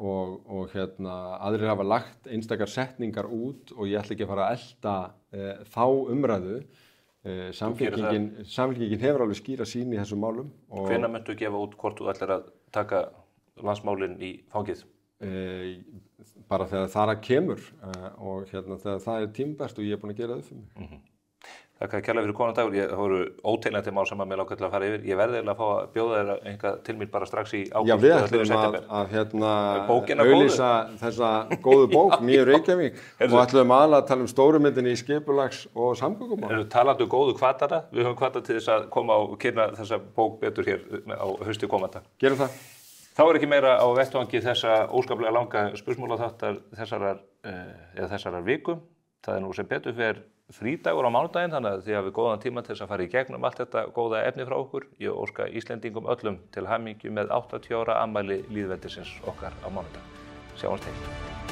og aðrir hafa lagt einstakar setningar út og ég ætla ekki að fara að elta þá umræðu. Samfylkingin hefur alveg skýra sýn í þessum málum. Hvenær myndu gefa út hvort þú ætlar að taka landsmálin í fangið? Bara þegar það kemur og þegar það tímabært og ég er búin að gera það fyrir mig. Þakka kærlega fyrir konan Dagur. Það voru óteljandi mál sem að mér langar til að fara yfir. Ég verði eiginlega að fá að bjóða þér eitthvað til mín bara strax í ágúst. Já, við ætlum að auglýsa þessa góðu bók, Nýju Reykjavík, og ætlum að tala stóru myndinni í skipulags- og samgöngumál. Talandi góðu hvatara, við höfum hvatað til þess að koma og kynna þessa bók betur hér á hausti komanda. Gerum það. Þá ekki meira á vettvangi þessa óskaplega langa spursmálaþáttar þessarar viku. Það nú sem betur fer frídagur á mánudaginn, þannig að þið hafið góðan tíma til þess að fara í gegnum allt þetta góða efni frá okkur. Ég óska Íslendingum öllum til hamingju með 80 ára afmæli lýðveldisins okkar á mánudag. Sjáumst til.